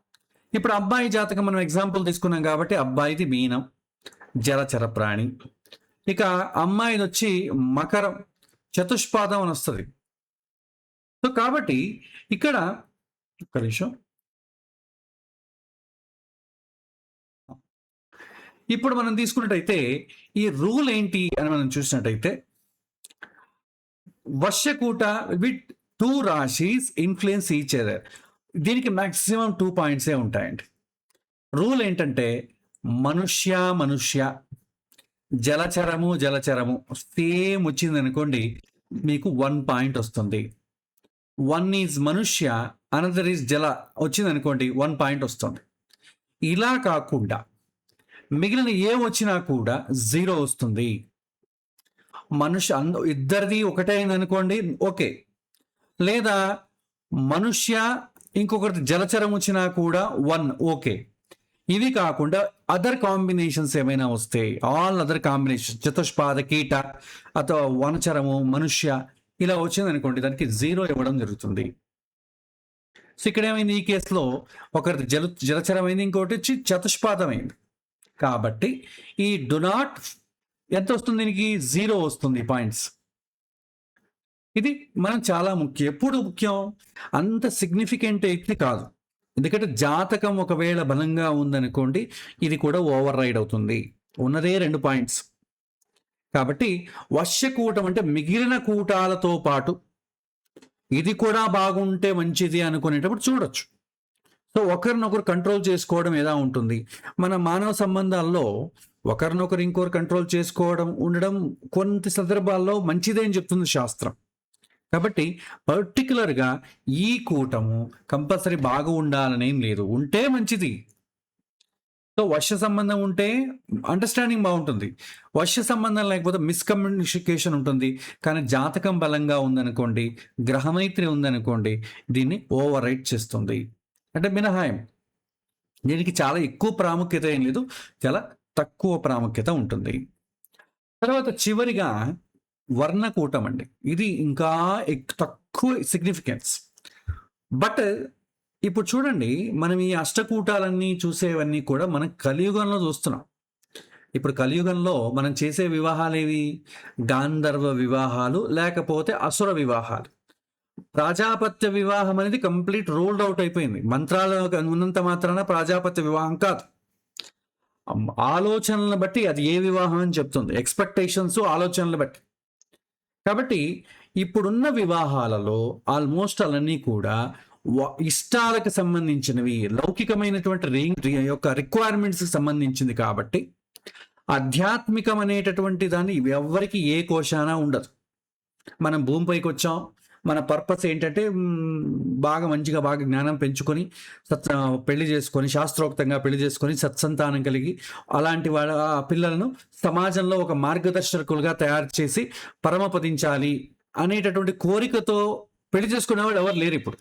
ఇప్పుడు అబ్బాయి జాతకం మనం ఎగ్జాంపుల్ తీసుకున్నాం కాబట్టి అబ్బాయిది మీనం, జలచర ప్రాణి. ఇక అమ్మాయిది వచ్చి మకరం, చతుష్పాదం అని వస్తుంది. సో కాబట్టి ఇక్కడ ఒక్క నిమిషం, ఇప్పుడు మనం తీసుకున్నట్టయితే ఈ రూల్ ఏంటి అని మనం చూసినట్టయితే, వశ్యకూట విత్ 2 రాశీస్ ఇన్ఫ్లుయెన్స్ ఈచ్ అదర్. దీనికి మాక్సిమం 2 పాయింట్సే ఉంటాయండి. రూల్ ఏంటంటే మనుష్య, జలచరము సేమ్ వచ్చింది అనుకోండి, మీకు 1 పాయింట్ వస్తుంది. 1 ఈజ్ మనుష్య, అనదర్ ఈజ్ జల వచ్చింది అనుకోండి, 1 పాయింట్ వస్తుంది. ఇలా కాకుండా మిగిలిన ఏ వచ్చినా కూడా 0 వస్తుంది. ఇద్దరిది ఒకటే అయింది అనుకోండి, ఓకే. లేదా మనుష్య ఇంకొకటి జలచరం వచ్చినా కూడా 1, ఓకే. ఇవి కాకుండా అదర్ కాంబినేషన్స్ ఏమైనా వస్తే, ఆల్ అదర్ కాంబినేషన్, చతుష్పాద, కీట అథవా వనచరము, మనుష్య ఇలా వచ్చింది అనుకోండి, దానికి 0 ఇవ్వడం జరుగుతుంది. సో ఇక్కడ ఏమైంది? ఈ కేసులో ఒకటి జలచరం అయింది, ఇంకోటి వచ్చి చతుష్పాదం అయింది. కాబట్టి ఈ డు నాట్ ఎంత వస్తుంది? దీనికి 0 వస్తుంది పాయింట్స్. ఇది మనం చాలా ముఖ్యం. ఎప్పుడు ముఖ్యం? అంత సిగ్నిఫికెంట్ అయితే కాదు. ఎందుకంటే జాతకం ఒకవేళ బలంగా ఉందనుకోండి, ఇది కూడా ఓవర్ రైడ్ అవుతుంది. ఉన్నదే 2 పాయింట్స్. కాబట్టి వశ్యకూటం అంటే మిగిలిన కూటాలతో పాటు ఇది కూడా బాగుంటే మంచిది అనుకునేటప్పుడు చూడొచ్చు. సో ఒకరినొకరు కంట్రోల్ చేసుకోవడం ఎలా ఉంటుంది? మన మానవ సంబంధాల్లో ఒకరినొకరు ఇంకొకరు కంట్రోల్ చేసుకోవడం ఉండడం కొన్ని సందర్భాల్లో మంచిదే అని చెప్తుంది శాస్త్రం. కాబట్టి పర్టికులర్గా ఈ కూటము కంపల్సరీ బాగా ఉండాలనేం లేదు, ఉంటే మంచిది. సో వశ్య సంబంధం ఉంటే అండర్స్టాండింగ్ బాగుంటుంది, వశ్య సంబంధం లేకపోతే మిస్కమ్యూనికేషన్ ఉంటుంది. కానీ జాతకం బలంగా ఉందనుకోండి, గ్రహమైత్రి ఉందనుకోండి, దీన్ని ఓవర్ రైట్ చేస్తుంది. అంటే మినహాయం. దీనికి చాలా ఎక్కువ ప్రాముఖ్యత ఏం లేదు, చాలా తక్కువ ప్రాముఖ్యత ఉంటుంది. తర్వాత చివరిగా వర్ణకూటం అండి. ఇది ఇంకా తక్కువ సిగ్నిఫికెన్స్. బట్ ఇప్పుడు చూడండి, మనం ఈ అష్టకూటాలన్నీ చూసేవన్నీ కూడా మనం కలియుగంలో చూస్తున్నాం. ఇప్పుడు కలియుగంలో మనం చేసే వివాహాలు ఏవి? గాంధర్వ వివాహాలు, లేకపోతే అసుర వివాహాలు. ప్రాజాపత్య వివాహం అనేది కంప్లీట్ రూల్డ్ అవుట్ అయిపోయింది. మంత్రాలు ఉన్నంత మాత్రాన ప్రాజాపత్య వివాహం కాదు. ఆలోచనలను బట్టి అది ఏ వివాహం అని చెప్తుంది, ఎక్స్పెక్టేషన్స్, ఆలోచనలు బట్టి. కాబట్టి ఇప్పుడున్న వివాహాలలో ఆల్మోస్ట్ అలన్నీ కూడా ఇష్టాలకు సంబంధించినవి, లౌకికమైనటువంటి యొక్క రిక్వైర్మెంట్స్కి సంబంధించింది. కాబట్టి ఆధ్యాత్మికం అనేటటువంటి దాన్ని ఎవరికి ఏ కోశాన ఉండదు. మనం భూమిపైకి వచ్చాం, మన పర్పస్ ఏంటంటే బాగా మంచిగా బాగా జ్ఞానం పెంచుకొని పెళ్లి చేసుకొని, శాస్త్రోక్తంగా పెళ్లి చేసుకొని సత్సంతానం కలిగి అలాంటి వాళ్ళ పిల్లలను సమాజంలో ఒక మార్గదర్శకులుగా తయారు చేసి పరమపదించాలి అనేటటువంటి కోరికతో పెళ్లి చేసుకునేవాడు ఎవరు లేరు ఇప్పుడు.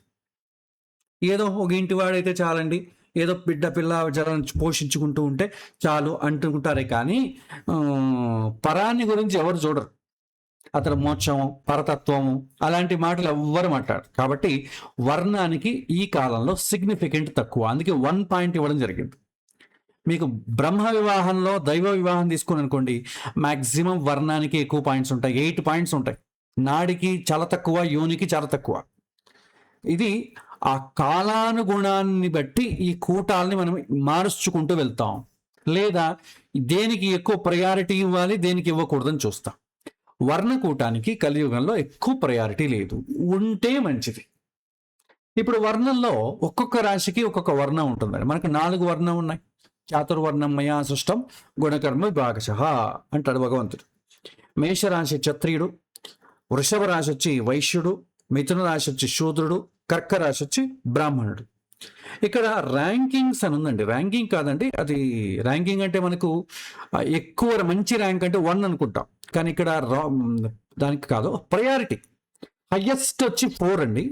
ఏదో ఒక ఇంటి వాడైతే చాలండి, ఏదో బిడ్డ పిల్ల జలను పోషించుకుంటూ ఉంటే చాలు అంటుకుంటారే కానీ పరాన్ని గురించి ఎవరు చూడరు. అతను మోక్షము, పరతత్వము అలాంటి మాటలు ఎవ్వరు మాట్లాడరు. కాబట్టి వర్ణానికి ఈ కాలంలో సిగ్నిఫికెంట్ తక్కువ. అందుకే 1 పాయింట్ ఇవ్వడం జరిగింది. మీకు బ్రహ్మ వివాహంలో దైవ వివాహం తీసుకుని అనుకోండి, మ్యాక్సిమం వర్ణానికి ఎక్కువ పాయింట్స్ ఉంటాయి, 8 పాయింట్స్ ఉంటాయి. నాడికి చాలా తక్కువ, యోనికి చాలా తక్కువ. ఇది ఆ కాలానుగుణాన్ని బట్టి ఈ కూటాలని మనం మారుచుకుంటూ వెళ్తాం, లేదా దేనికి ఎక్కువ ప్రయారిటీ ఇవ్వాలి, దేనికి ఇవ్వకూడదని చూస్తాం. వర్ణకూటానికి కలియుగంలో ఎక్కువ ప్రయారిటీ లేదు, ఉంటే మంచిది. ఇప్పుడు వర్ణంలో ఒక్కొక్క రాశికి ఒక్కొక్క వర్ణం ఉంటుందండి. మనకు 4 వర్ణం ఉన్నాయి. చాతుర్వర్ణం మయా సృష్టం గుణకర్మ విభాగశః అంటాడు భగవంతుడు. మేషరాశి క్షత్రియుడు, వృషభ రాశి వచ్చి వైశ్యుడు, మిథున రాశి వచ్చి శూద్రుడు, కర్క రాశి వచ్చి బ్రాహ్మణుడు. ఇక్కడ ర్యాంకింగ్స్ అని ఉందండి. ర్యాంకింగ్ కాదండి, అది ర్యాంకింగ్ అంటే మనకు ఎక్కువ మంచి ర్యాంక్ అంటే 1 అనుకుంటాం, కానీ ఇక్కడ దానికి కాదు, ప్రయారిటీ. హయ్యెస్ట్ వచ్చి 4 అండి,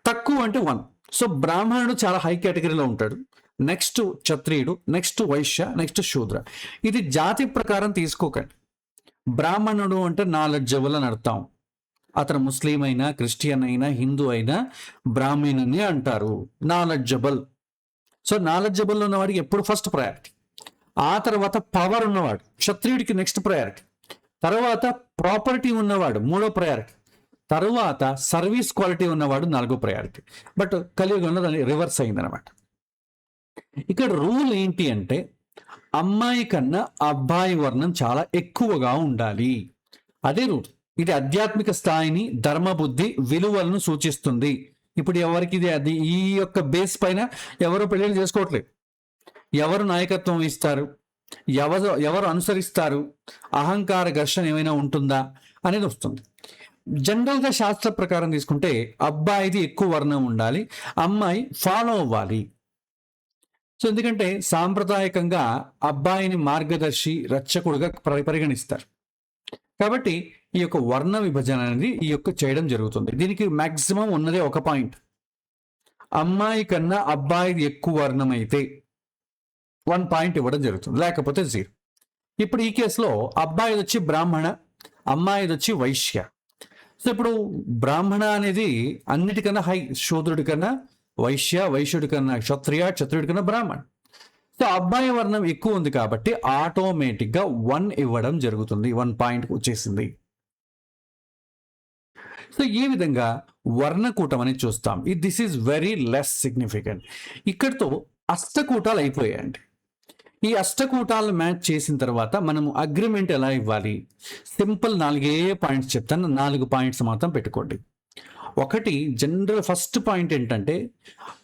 తక్కువ అంటే 1. సో బ్రాహ్మణుడు చాలా హై కేటగిరీలో ఉంటాడు, నెక్స్ట్ క్షత్రియుడు, నెక్స్ట్ వైశ్య, నెక్స్ట్ శూద్ర. ఇది జాతి ప్రకారం తీసుకోకండి. బ్రాహ్మణుడు అంటే నాలెడ్జబుల్ అని అర్థం. అతను ముస్లిం అయినా, క్రిస్టియన్ అయినా, హిందూ అయినా బ్రాహ్మణుని అంటారు, నాలెడ్జబుల్. సో నాలెడ్జబుల్ ఉన్నవాడికి ఎప్పుడు ఫస్ట్ ప్రయారిటీ. ఆ తర్వాత పవర్ ఉన్నవాడు క్షత్రియుడికి నెక్స్ట్ ప్రయారిటీ. తర్వాత ప్రాపర్టీ ఉన్నవాడు 3వ ప్రయారిటీ. తర్వాత సర్వీస్ క్వాలిటీ ఉన్నవాడు 4వ ప్రయారిటీ. బట్ కలియుగంలో దాన్ని రివర్స్ అయిందనమాట. ఇక్కడ రూల్ ఏంటి అంటే అమ్మాయి కన్నా అబ్బాయి వర్ణం చాలా ఎక్కువగా ఉండాలి, అదే రూల్. ఇది ఆధ్యాత్మిక స్థాయిని, ధర్మబుద్ధి, విలువలను సూచిస్తుంది. ఇప్పుడు ఎవరికి ఇది అది ఈ యొక్క బేస్ పైన ఎవరు పెళ్లి చేసుకోవట్లేదు. ఎవరు నాయకత్వం ఇస్తారు, ఎవరు అనుసరిస్తారు, అహంకార ఘర్షణ ఏమైనా ఉంటుందా అనేది వస్తుంది. జనరల్గా శాస్త్ర ప్రకారం తీసుకుంటే అబ్బాయిది ఎక్కువ వర్ణం ఉండాలి, అమ్మాయి ఫాలో అవ్వాలి. సో ఎందుకంటే సాంప్రదాయకంగా అబ్బాయిని మార్గదర్శి, రక్షకుడుగా పరిగణిస్తారు. కాబట్టి ఈ యొక్క వర్ణ విభజన అనేది ఈ యొక్క చేయడం జరుగుతుంది. దీనికి మ్యాక్సిమం ఉన్నదే 1 పాయింట్. అమ్మాయి కన్నా అబ్బాయి ఎక్కువ వర్ణం అయితే 1 పాయింట్ ఇవ్వడం జరుగుతుంది, లేకపోతే 0. ఇప్పుడు ఈ కేసులో అబ్బాయి వచ్చి బ్రాహ్మణ, అమ్మాయి వచ్చి వైశ్య. సో ఇప్పుడు బ్రాహ్మణ అనేది అన్నిటికన్నా హై, శూద్రుడి కన్నా వైశ్య, వైశ్యుడి కన్నా క్షత్రియ, క్షత్రియుడి కన్నా బ్రాహ్మణ. సో అబ్బాయి వర్ణం ఎక్కువ ఉంది కాబట్టి ఆటోమేటిక్గా 1 ఇవ్వడం జరుగుతుంది, 1 పాయింట్ వచ్చేసింది. సో ఈ విధంగా వర్ణకూటం అని చూస్తాం. This is very less significant. ఇక్కడితో అష్టకూటాలు అయిపోయాయండి. ఈ అష్టకూటాలను మ్యాచ్ చేసిన తర్వాత మనము అగ్రిమెంట్ ఎలా ఇవ్వాలి? సింపుల్ 4 పాయింట్స్ చెప్తాను. 4 పాయింట్స్ మాత్రం పెట్టుకోండి. ఒకటి, జనరల్ ఫస్ట్ పాయింట్ ఏంటంటే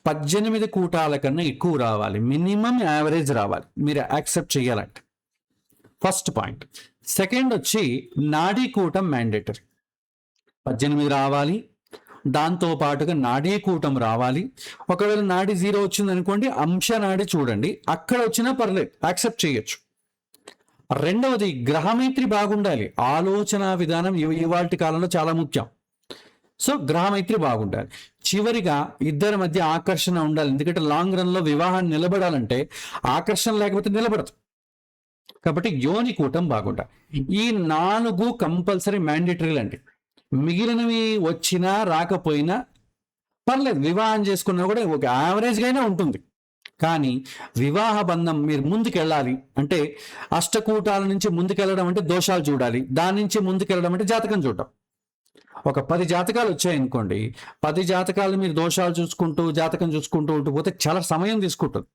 18 కూటాల కన్నా ఎక్కువ రావాలి, మినిమం యావరేజ్ రావాలి, మీరు యాక్సెప్ట్ చేయాలంటే ఫస్ట్ పాయింట్. సెకండ్ వచ్చి నాడీ కూటం మ్యాండేటరీ, 18 రావాలి, దాంతో పాటుగా నాడీ కూటం రావాలి. ఒకవేళ నాడి 0 వచ్చింది అనుకోండి, అంశ నాడి చూడండి, అక్కడ వచ్చినా పర్లేదు, యాక్సెప్ట్ చేయొచ్చు. రెండవది గ్రహమైత్రి బాగుండాలి. ఆలోచన విధానం ఇవాల్టి కాలంలో చాలా ముఖ్యం. సో గ్రహమైత్రి బాగుండాలి. చివరిగా ఇద్దరి మధ్య ఆకర్షణ ఉండాలి. ఎందుకంటే లాంగ్ రన్ లో వివాహాన్ని నిలబడాలంటే ఆకర్షణ లేకపోతే నిలబడదు. కాబట్టి యోని కూటం బాగుండాలి. ఈ 4 కంపల్సరీ మ్యాండేటరీలు అండి. మిగిలినవి వచ్చినా రాకపోయినా పర్లేదు, వివాహం చేసుకున్నా కూడా ఒక యావరేజ్గా అయినా ఉంటుంది. కానీ వివాహ బంధం మీరు ముందుకెళ్ళాలి అంటే అష్టకూటాల నుంచి ముందుకెళ్ళడం అంటే దోషాలు చూడాలి, దాని నుంచి ముందుకెళ్ళడం అంటే జాతకం చూడటం. ఒక 10 జాతకాలు వచ్చాయనుకోండి, 10 జాతకాలు మీరు దోషాలు చూసుకుంటూ జాతకం చూసుకుంటూ ఉంటూ పోతే చాలా సమయం తీసుకుంటుంది.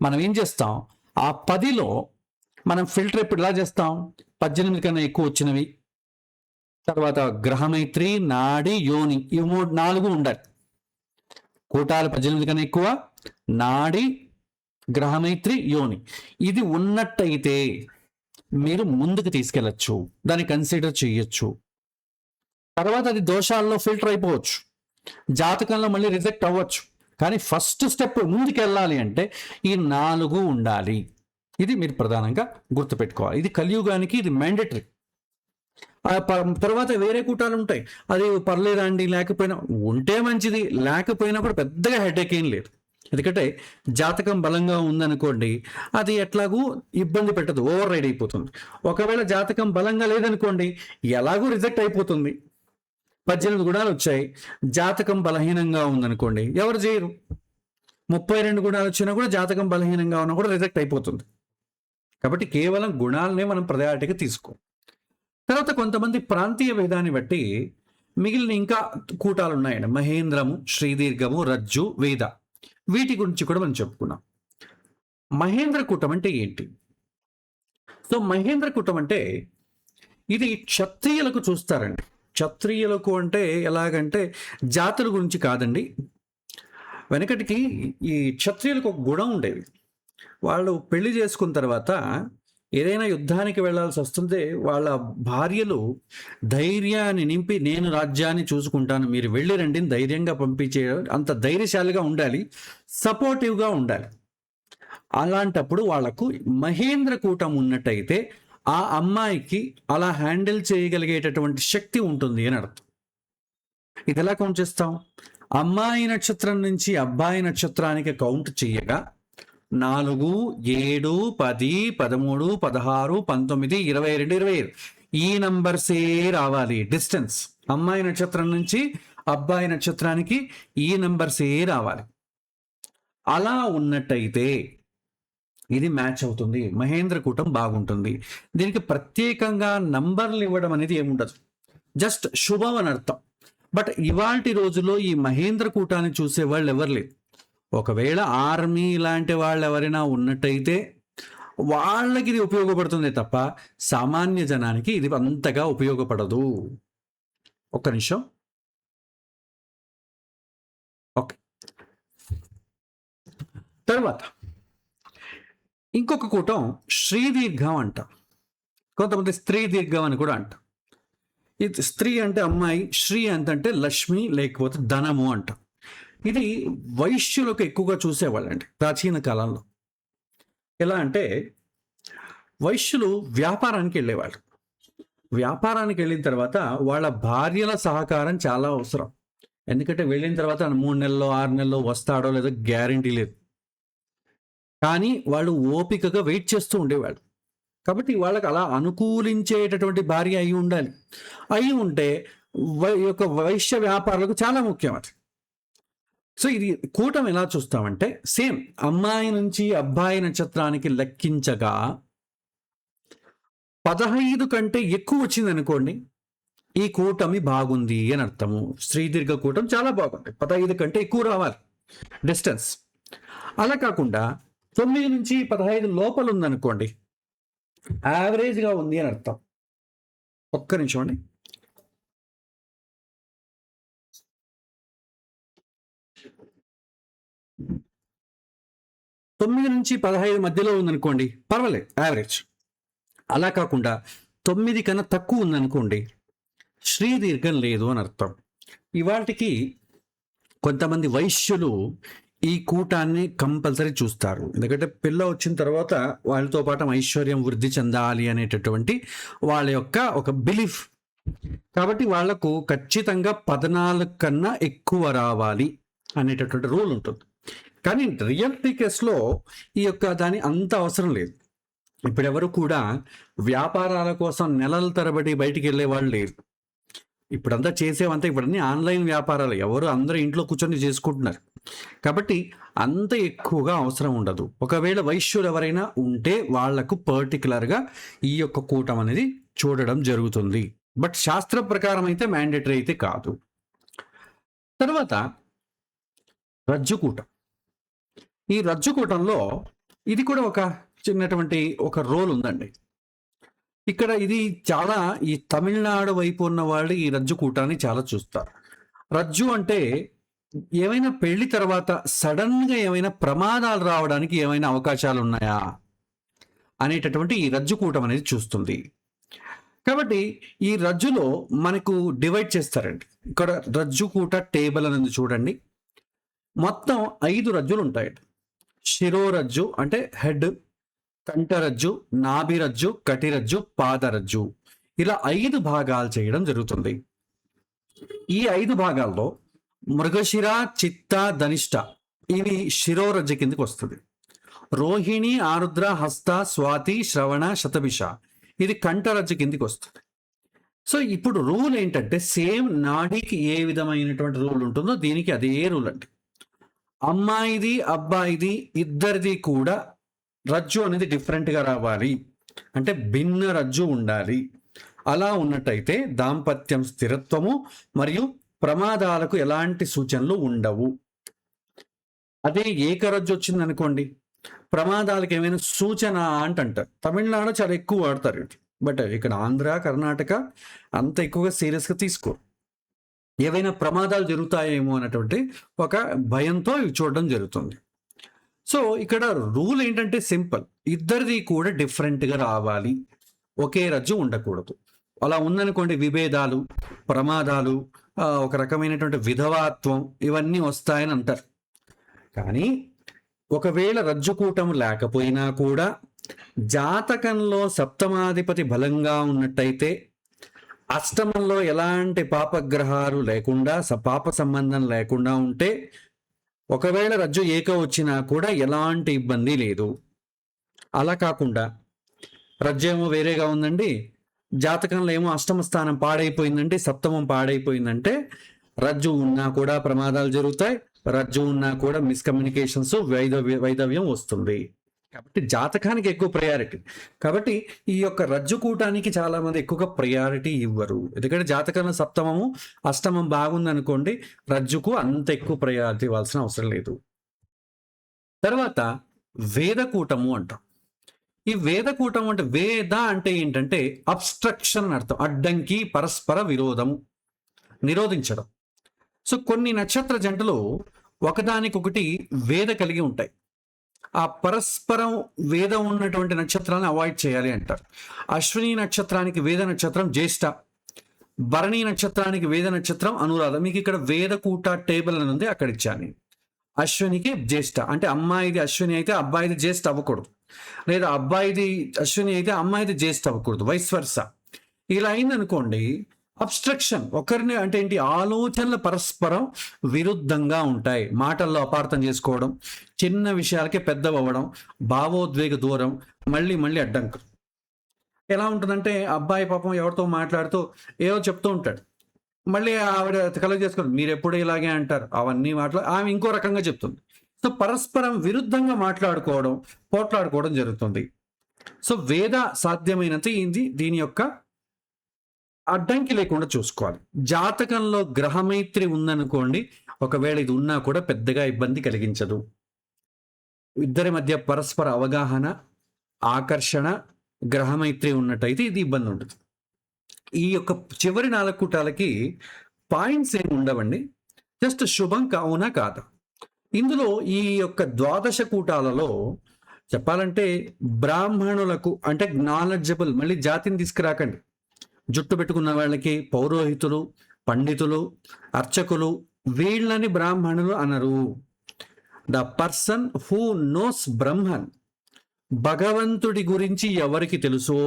మనం ఏం చేస్తాం, ఆ 10లో మనం ఫిల్టర్ ఎప్పుడు ఎలా చేస్తాం? 18 కన్నా ఎక్కువ వచ్చినవి, తర్వాత గ్రహమైత్రి, నాడి, యోని, ఈ 4 ఉండాలి. కూటాలు 18 కన్నా ఎక్కువ, నాడి, గ్రహమైత్రి, యోని, ఇది ఉన్నట్టయితే మీరు ముందుకు తీసుకెళ్ళచ్చు, దాన్ని కన్సిడర్ చేయొచ్చు. తర్వాత అది దోషాల్లో ఫిల్టర్ అయిపోవచ్చు, జాతకంలో మళ్ళీ రిజెక్ట్ అవ్వచ్చు. కానీ ఫస్ట్ స్టెప్ ముందుకెళ్ళాలి అంటే ఈ 4 ఉండాలి. ఇది మీరు ప్రధానంగా గుర్తుపెట్టుకోవాలి. ఇది కలియుగానికి ఇది మ్యాండేటరీ. తర్వాత వేరే కూటాలు ఉంటాయి, అది పర్లేదండి, లేకపోయినా ఉంటే మంచిది, లేకపోయినా కూడా పెద్దగా హెడేక్ ఏం లేదు. ఎందుకంటే జాతకం బలంగా ఉందనుకోండి, అది ఎట్లాగూ ఇబ్బంది పెట్టదు, ఓవర్ రైడ్ అయిపోతుంది. ఒకవేళ జాతకం బలంగా లేదనుకోండి, ఎలాగూ రిజెక్ట్ అయిపోతుంది. 18 గుణాలు వచ్చాయి, జాతకం బలహీనంగా ఉందనుకోండి, ఎవరు చేయరు. 32 గుణాలు వచ్చినా కూడా జాతకం బలహీనంగా ఉన్నా కూడా రిజెక్ట్ అయిపోతుంది. కాబట్టి కేవలం గుణాలనే మనం ప్రయారిటీగా తీసుకో. తర్వాత కొంతమంది ప్రాంతీయ భేదాన్ని బట్టి మిగిలిన ఇంకా కూటాలు ఉన్నాయండి. మహేంద్రము, శ్రీదీర్ఘము, రజ్జు, వేద, వీటి గురించి కూడా మనం చెప్పుకున్నాం. మహేంద్ర కూటం అంటే ఏంటి? సో మహేంద్ర కూటం అంటే ఇది క్షత్రియులకు చూస్తారండి. క్షత్రియులకు అంటే ఎలాగంటే జాతుల గురించి కాదండి. వెనకటికి ఈ క్షత్రియులకు ఒక గుణం ఉండేది. వాళ్ళు పెళ్లి చేసుకున్న తర్వాత ఏదైనా యుద్ధానికి వెళ్ళాల్సి వస్తుంటే వాళ్ళ భార్యలు ధైర్యాన్ని నింపి, నేను రాజ్యాన్ని చూసుకుంటాను, మీరు వెళ్ళి రండి, ధైర్యంగా పంపించే అంత ధైర్యశాలిగా ఉండాలి, సపోర్టివ్గా ఉండాలి. అలాంటప్పుడు వాళ్లకు మహేంద్ర కూటం ఉన్నట్టయితే ఆ అమ్మాయికి అలా హ్యాండిల్ చేయగలిగేటటువంటి శక్తి ఉంటుంది అని అర్థం. ఇది ఎలా కౌంట్ చేస్తాం? అమ్మాయి నక్షత్రం నుంచి అబ్బాయి నక్షత్రానికి కౌంట్ చేయగా 4, 7, 10, 13, 16, 19, 22, 25 ఈ నంబర్సే రావాలి. డిస్టెన్స్ అమ్మాయి నక్షత్రం నుంచి అబ్బాయి నక్షత్రానికి ఈ నంబర్సే రావాలి. అలా ఉన్నట్టయితే ఇది మ్యాచ్ అవుతుంది, మహేంద్ర కూటం బాగుంటుంది. దీనికి ప్రత్యేకంగా నంబర్లు ఇవ్వడం అనేది ఏముండదు, జస్ట్ శుభం అని అర్థం. బట్ ఇవాల్టి రోజుల్లో ఈ మహేంద్ర కూటాన్ని చూసే వాళ్ళు ఎవరు లేరు. ఒకవేళ ఆర్మీ లాంటి వాళ్ళు ఎవరైనా ఉన్నట్టయితే వాళ్ళకి ఇది ఉపయోగపడుతుంది తప్ప సామాన్య జనానికి ఇది అంతగా ఉపయోగపడదు. ఒక్క నిమిషం. ఓకే, తర్వాత ఇంకొక కూటం శ్రీదీర్ఘం అంట, కొంతమంది స్త్రీ దీర్ఘం అని కూడా అంట. ఇది స్త్రీ అంటే అమ్మాయి, శ్రీ అంటే లక్ష్మి లేకపోతే ధనము అంట. ఇది వైశ్యులకు ఎక్కువగా చూసేవాళ్ళండి ప్రాచీన కాలంలో. ఎలా అంటే వైశ్యులు వ్యాపారానికి వెళ్ళేవాళ్ళు. వ్యాపారానికి వెళ్ళిన తర్వాత వాళ్ళ భార్యల సహకారం చాలా అవసరం. ఎందుకంటే వెళ్ళిన తర్వాత 3 నెలల్లో 6 నెలల్లో వస్తాడో లేదో గ్యారంటీ లేదు. కానీ వాళ్ళు ఓపికగా వెయిట్ చేస్తూ ఉండేవాళ్ళు. కాబట్టి వాళ్ళకి అలా అనుకూలించేటటువంటి భార్య అయి ఉండాలి. అయి ఉంటే యొక్క వైశ్య వ్యాపారులకు చాలా ముఖ్యం అది. సో ఇది కూటం ఎలా చూస్తామంటే సేమ్ అమ్మాయి నుంచి అబ్బాయి నక్షత్రానికి లెక్కించగా 15 కంటే ఎక్కువ వచ్చింది అనుకోండి, ఈ కూటమి బాగుంది అని అర్థము. శ్రీదీర్ఘ కూటమి చాలా బాగుంది, 15 కంటే ఎక్కువ రావాలి డిస్టెన్స్. అలా కాకుండా 9 నుంచి 15 లోపల ఉందనుకోండి, యావరేజ్గా ఉంది అని అర్థం. ఒక్క నిమిషం అండి. తొమ్మిది నుంచి 15 మధ్యలో ఉందనుకోండి, పర్వాలేదు, యావరేజ్. అలా కాకుండా 9 కన్నా తక్కువ ఉందనుకోండి, శ్రీదీర్ఘం లేదు అని అర్థం. ఇవాటికి కొంతమంది వైశ్యులు ఈ కూటాన్ని కంపల్సరీ చూస్తారు. ఎందుకంటే పిల్ల వచ్చిన తర్వాత వాళ్ళతో పాటు ఐశ్వర్యం వృద్ధి చెందాలి అనేటటువంటి వాళ్ళ యొక్క ఒక బిలీఫ్. కాబట్టి వాళ్లకు ఖచ్చితంగా 14 కన్నా ఎక్కువ రావాలి అనేటటువంటి రూల్ ఉంటుంది. కానీ రియల్టీ కేసులో ఈ యొక్క దాని అంత అవసరం లేదు. ఇప్పుడెవరు కూడా వ్యాపారాల కోసం నెలల తరబడి బయటికి వెళ్ళే వాళ్ళు లేరు. ఇప్పుడంతా చేసేవంతా ఇప్పుడన్నీ ఆన్లైన్ వ్యాపారాలు, ఎవరు అందరూ ఇంట్లో కూర్చొని చేసుకుంటున్నారు. కాబట్టి అంత ఎక్కువగా అవసరం ఉండదు. ఒకవేళ వైశ్యులు ఎవరైనా ఉంటే వాళ్లకు పర్టికులర్గా ఈ యొక్క కూటం అనేది చూడడం జరుగుతుంది. బట్ శాస్త్ర ప్రకారం అయితే మ్యాండేటరీ అయితే కాదు. తర్వాత రజ్జుకూటం. ఈ రజ్జుకూటంలో ఇది కూడా ఒక చిన్నటువంటి ఒక రోల్ ఉందండి. ఇక్కడ ఇది చాలా ఈ తమిళనాడు వైపు ఉన్న వాళ్ళు ఈ రజ్జు కూటాన్ని చాలా చూస్తారు. రజ్జు అంటే ఏమైనా పెళ్లి తర్వాత సడన్గా ఏమైనా ప్రమాదాలు రావడానికి ఏమైనా అవకాశాలు ఉన్నాయా అనేటటువంటి ఈ రజ్జు కూటం అనేది చూస్తుంది. కాబట్టి ఈ రజ్జులో మనకు డివైడ్ చేస్తారండి. ఇక్కడ రజ్జు కూట టేబుల్ అనేది చూడండి, మొత్తం 5 రజ్జులు ఉంటాయండి. శిరోరజ్జు అంటే హెడ్, కంఠరజ్జు, నాభిరజ్జు, కటిరజ్జు, పాదరజ్జు, ఇలా 5 భాగాలు చేయడం జరుగుతుంది. ఈ 5 భాగాల్లో మృగశిర, చిత్త, ధనిష్ట ఇవి శిరోరజ్జు కిందకి వస్తుంది. రోహిణి, ఆరుద్ర, హస్త, స్వాతి, శ్రవణ, శతభిష ఇది కంఠరజ్జు కిందకి వస్తుంది. సో ఇప్పుడు రూల్ ఏంటంటే సేమ్ నాడికి ఏ విధమైనటువంటి రూల్ ఉంటుందో దీనికి అదే రూల్ అండి. అమ్మాయిది అబ్బాయిది ఇద్దరిది కూడా రజ్జు అనేది డిఫరెంట్గా రావాలి, అంటే భిన్న రజ్జు ఉండాలి. అలా ఉన్నట్టయితే దాంపత్యం స్థిరత్వము మరియు ప్రమాదాలకు ఎలాంటి సూచనలు ఉండవు. అదే ఏకరజ్జు వచ్చింది అనుకోండి, ప్రమాదాలకు ఏమైనా సూచన అంటారు. తమిళనాడు చాలా ఎక్కువ వాడతారు, బట్ ఇక్కడ ఆంధ్ర, కర్ణాటక అంత ఎక్కువగా సీరియస్గా తీసుకోరు. ఏవైనా ప్రమాదాలు జరుగుతాయేమో అన్నటువంటి ఒక భయంతో ఇవి చూడడం జరుగుతుంది. సో ఇక్కడ రూల్ ఏంటంటే సింపుల్, ఇద్దరిది కూడా డిఫరెంట్గా రావాలి, ఒకే రజ్జు ఉండకూడదు. అలా ఉందనుకోండి విభేదాలు, ప్రమాదాలు, ఒక రకమైనటువంటి విధవాత్వం ఇవన్నీ వస్తాయని అంటారు. కానీ ఒకవేళ రజ్జుకూటం లేకపోయినా కూడా జాతకంలో సప్తమాధిపతి బలంగా ఉన్నట్టయితే, అష్టమంలో ఎలాంటి పాపగ్రహాలు లేకుండా పాప సంబంధం లేకుండా ఉంటే, ఒకవేళ రజ్జు ఏక వచ్చినా కూడా ఎలాంటి ఇబ్బంది లేదు. అలా కాకుండా రజ్జేమో వేరేగా ఉందండి, జాతకంలో ఏమో అష్టమ స్థానం పాడైపోయిందంటే, సప్తమం పాడైపోయిందంటే రజ్జు ఉన్నా కూడా ప్రమాదాలు జరుగుతాయి, రజ్జు ఉన్నా కూడా మిస్కమ్యూనికేషన్స్, వైదవ్యం వస్తుంది. కాబట్టి జాతకానికి ఎక్కువ ప్రయారిటీ. కాబట్టి ఈ యొక్క రజ్జు కూటానికి చాలా మంది ఎక్కువగా ప్రయారిటీ ఇవ్వరు. ఎందుకంటే జాతకంలో సప్తమము అష్టమం బాగుందనుకోండి, రజ్జుకు అంత ఎక్కువ ప్రయారిటీ ఇవ్వాల్సిన అవసరం లేదు. తర్వాత వేదకూటము అంటాం. ఈ వేదకూటం అంటే వేద అంటే ఏంటంటే అబ్స్ట్రక్షన్ అర్థం, అడ్డంకి, పరస్పర విరోధము, నిరోధించడం. సో కొన్ని నక్షత్ర జంటలు ఒకదానికొకటి వేద కలిగి ఉంటాయి. ఆ పరస్పరం వేదం ఉన్నటువంటి నక్షత్రాలను అవాయిడ్ చేయాలి అంటారు. అశ్విని నక్షత్రానికి వేద నక్షత్రం జ్యేష్ఠ, భరణి నక్షత్రానికి వేద నక్షత్రం అనురాధ. మీకు ఇక్కడ వేదకూట టేబుల్ అని ఉంది, అక్కడ ఇచ్చాను. అశ్వినికి జ్యేష్ఠ అంటే అమ్మాయిది అశ్విని అయితే అబ్బాయిది జ్యేష్ఠ అవ్వకూడదు, లేదా అబ్బాయిది అశ్విని అయితే అమ్మాయిది జ్యేష్ఠ అవ్వకూడదు, వైస్ వర్సా. ఇలా అయిందనుకోండి అబ్స్ట్రక్షన్, ఒకరిని అంటే ఏంటి, ఆలోచనలు పరస్పరం విరుద్ధంగా ఉంటాయి. మాటల్లో అపార్థం చేసుకోవడం, చిన్న విషయాలకే పెద్దవవ్వడం, భావోద్వేగ దూరం, మళ్ళీ మళ్ళీ అడ్డంకులు. ఎలా ఉంటుందంటే అబ్బాయి పాపం ఎవరితో మాట్లాడుతూ ఏవో చెప్తూ ఉంటాడు, మళ్ళీ ఆవిడ కలెక్ట్ చేసుకోండి మీరు ఎప్పుడు ఇలాగే అంటారు, అవన్నీ ఆమె ఇంకో రకంగా చెప్తుంది. సో పరస్పరం విరుద్ధంగా మాట్లాడుకోవడం, పోట్లాడుకోవడం జరుగుతుంది. సో వేద సాధ్యమైనంత దీని యొక్క అడ్డంకి లేకుండా చూసుకోవాలి. జాతకంలో గ్రహమైత్రి ఉందనుకోండి, ఒకవేళ ఇది ఉన్నా కూడా పెద్దగా ఇబ్బంది కలిగించదు. ఇద్దరి మధ్య పరస్పర అవగాహన, ఆకర్షణ, గ్రహమైత్రి ఉన్నట్టయితే ఇది ఇబ్బంది ఉండదు. ఈ యొక్క చివరి 4 కూటాలకి పాయింట్స్ ఏమి ఉండవండి, జస్ట్ శుభం కావునా కాదా. ఇందులో ఈ యొక్క ద్వాదశ కూటాలలో చెప్పాలంటే బ్రాహ్మణులకు అంటే నాలెడ్జబుల్, మళ్ళీ జాతిని తీసుకురాకండి, జుట్టు పెట్టుకున్న వాళ్ళకి పౌరోహితులు, పండితులు, అర్చకులు, వీళ్ళని బ్రాహ్మణులు అనరు. The person who knows Brahman, భగవంతుడి గురించి ఎవరికి తెలుసో,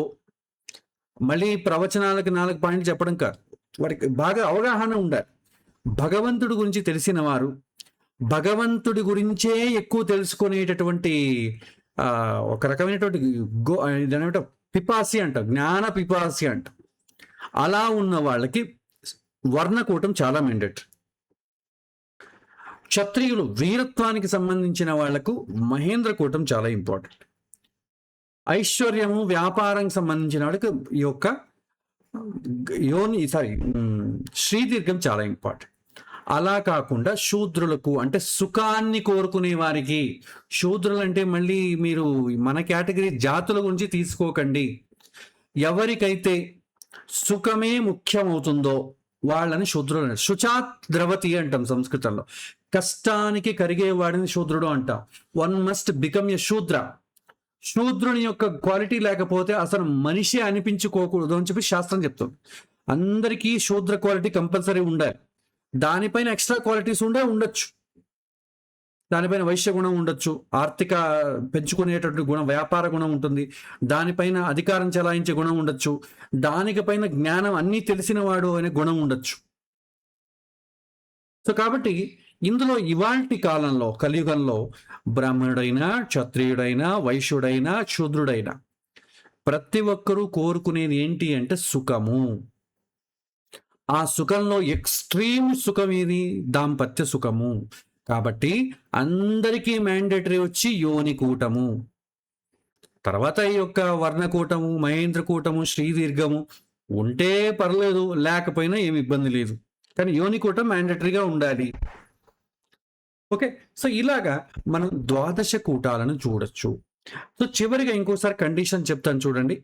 మళ్ళీ ప్రవచనాలకు 4 పాయింట్లు చెప్పడం కాదు, వారికి బాగా అవగాహన ఉండాలి. భగవంతుడి గురించి తెలిసిన వారు, భగవంతుడి గురించే ఎక్కువ తెలుసుకునేటటువంటి ఒక రకమైనటువంటి ఇదేమంటే పిపాసి అంట, జ్ఞాన పిపాసి అంట, అలా ఉన్న వాళ్ళకి వర్ణకూటం చాలా మెండేటరీ. క్షత్రియులు వీరత్వానికి సంబంధించిన వాళ్లకు మహేంద్రకూటం చాలా ఇంపార్టెంట్. ఐశ్వర్యము వ్యాపారం సంబంధించిన వాళ్ళకి ఈ యొక్క శ్రీదీర్ఘం చాలా ఇంపార్టెంట్. అలా కాకుండా శూద్రులకు అంటే సుఖాన్ని కోరుకునే వారికి, శూద్రులు అంటే మళ్ళీ మీరు మన కేటగిరీ జాతుల గురించి తీసుకోకండి, ఎవరికైతే సుఖమే ముఖ్యమవుతుందో వాళ్ళని శూద్రులు. శుచాత్ ద్రవతి అంటాం సంస్కృతంలో, కష్టానికి కరిగేవాడిని శూద్రుడు అంటాం. వన్ మస్ట్ బికమ్ ఎ శూద్ర. శూద్రుని యొక్క క్వాలిటీ లేకపోతే అసలు మనిషి అనిపించుకోకూడదు అని చెప్పి శాస్త్రం చెప్తుంది. అందరికీ శూద్ర క్వాలిటీ కంపల్సరీ ఉండాలి. దానిపైన ఎక్స్ట్రా క్వాలిటీస్ ఉండొచ్చు, దానిపైన వైశ్య గుణం ఉండొచ్చు, ఆర్థిక పెంచుకునేటటువంటి గుణం, వ్యాపార గుణం ఉంటుంది, దానిపైన అధికారం చెలాయించే గుణం ఉండొచ్చు, దానిపైన జ్ఞానం అన్నీ తెలిసిన వాడు అనే గుణం ఉండొచ్చు. సో కాబట్టి ఇందులో ఇవాల్టి కాలంలో కలియుగంలో బ్రాహ్మణుడైనా, క్షత్రియుడైనా, వైశ్యుడైనా, శూద్రుడైనా ప్రతి ఒక్కరూ కోరుకునేది ఏంటి అంటే సుఖము. ఆ సుఖంలో ఎక్స్ట్రీమ్ సుఖం ఏది? దాంపత్య సుఖము. కాబట్టి అందరికీ మ్యాండేటరీ వచ్చి యోనికూటము, తర్వాత ఈ యొక్క వర్ణకూటము, మహేంద్రకూటము, శ్రీదీర్ఘము ఉంటే పర్లేదు, లేకపోయినా ఏమి ఇబ్బంది లేదు, కానీ యోనికూటం మ్యాండేటరీగా ఉండాలి. ఓకే, సో ఇలాగా మనం ద్వాదశ కూటాలను చూడొచ్చు. సో చివరిగా ఇంకోసారి కండిషన్ చెప్తాను చూడండి.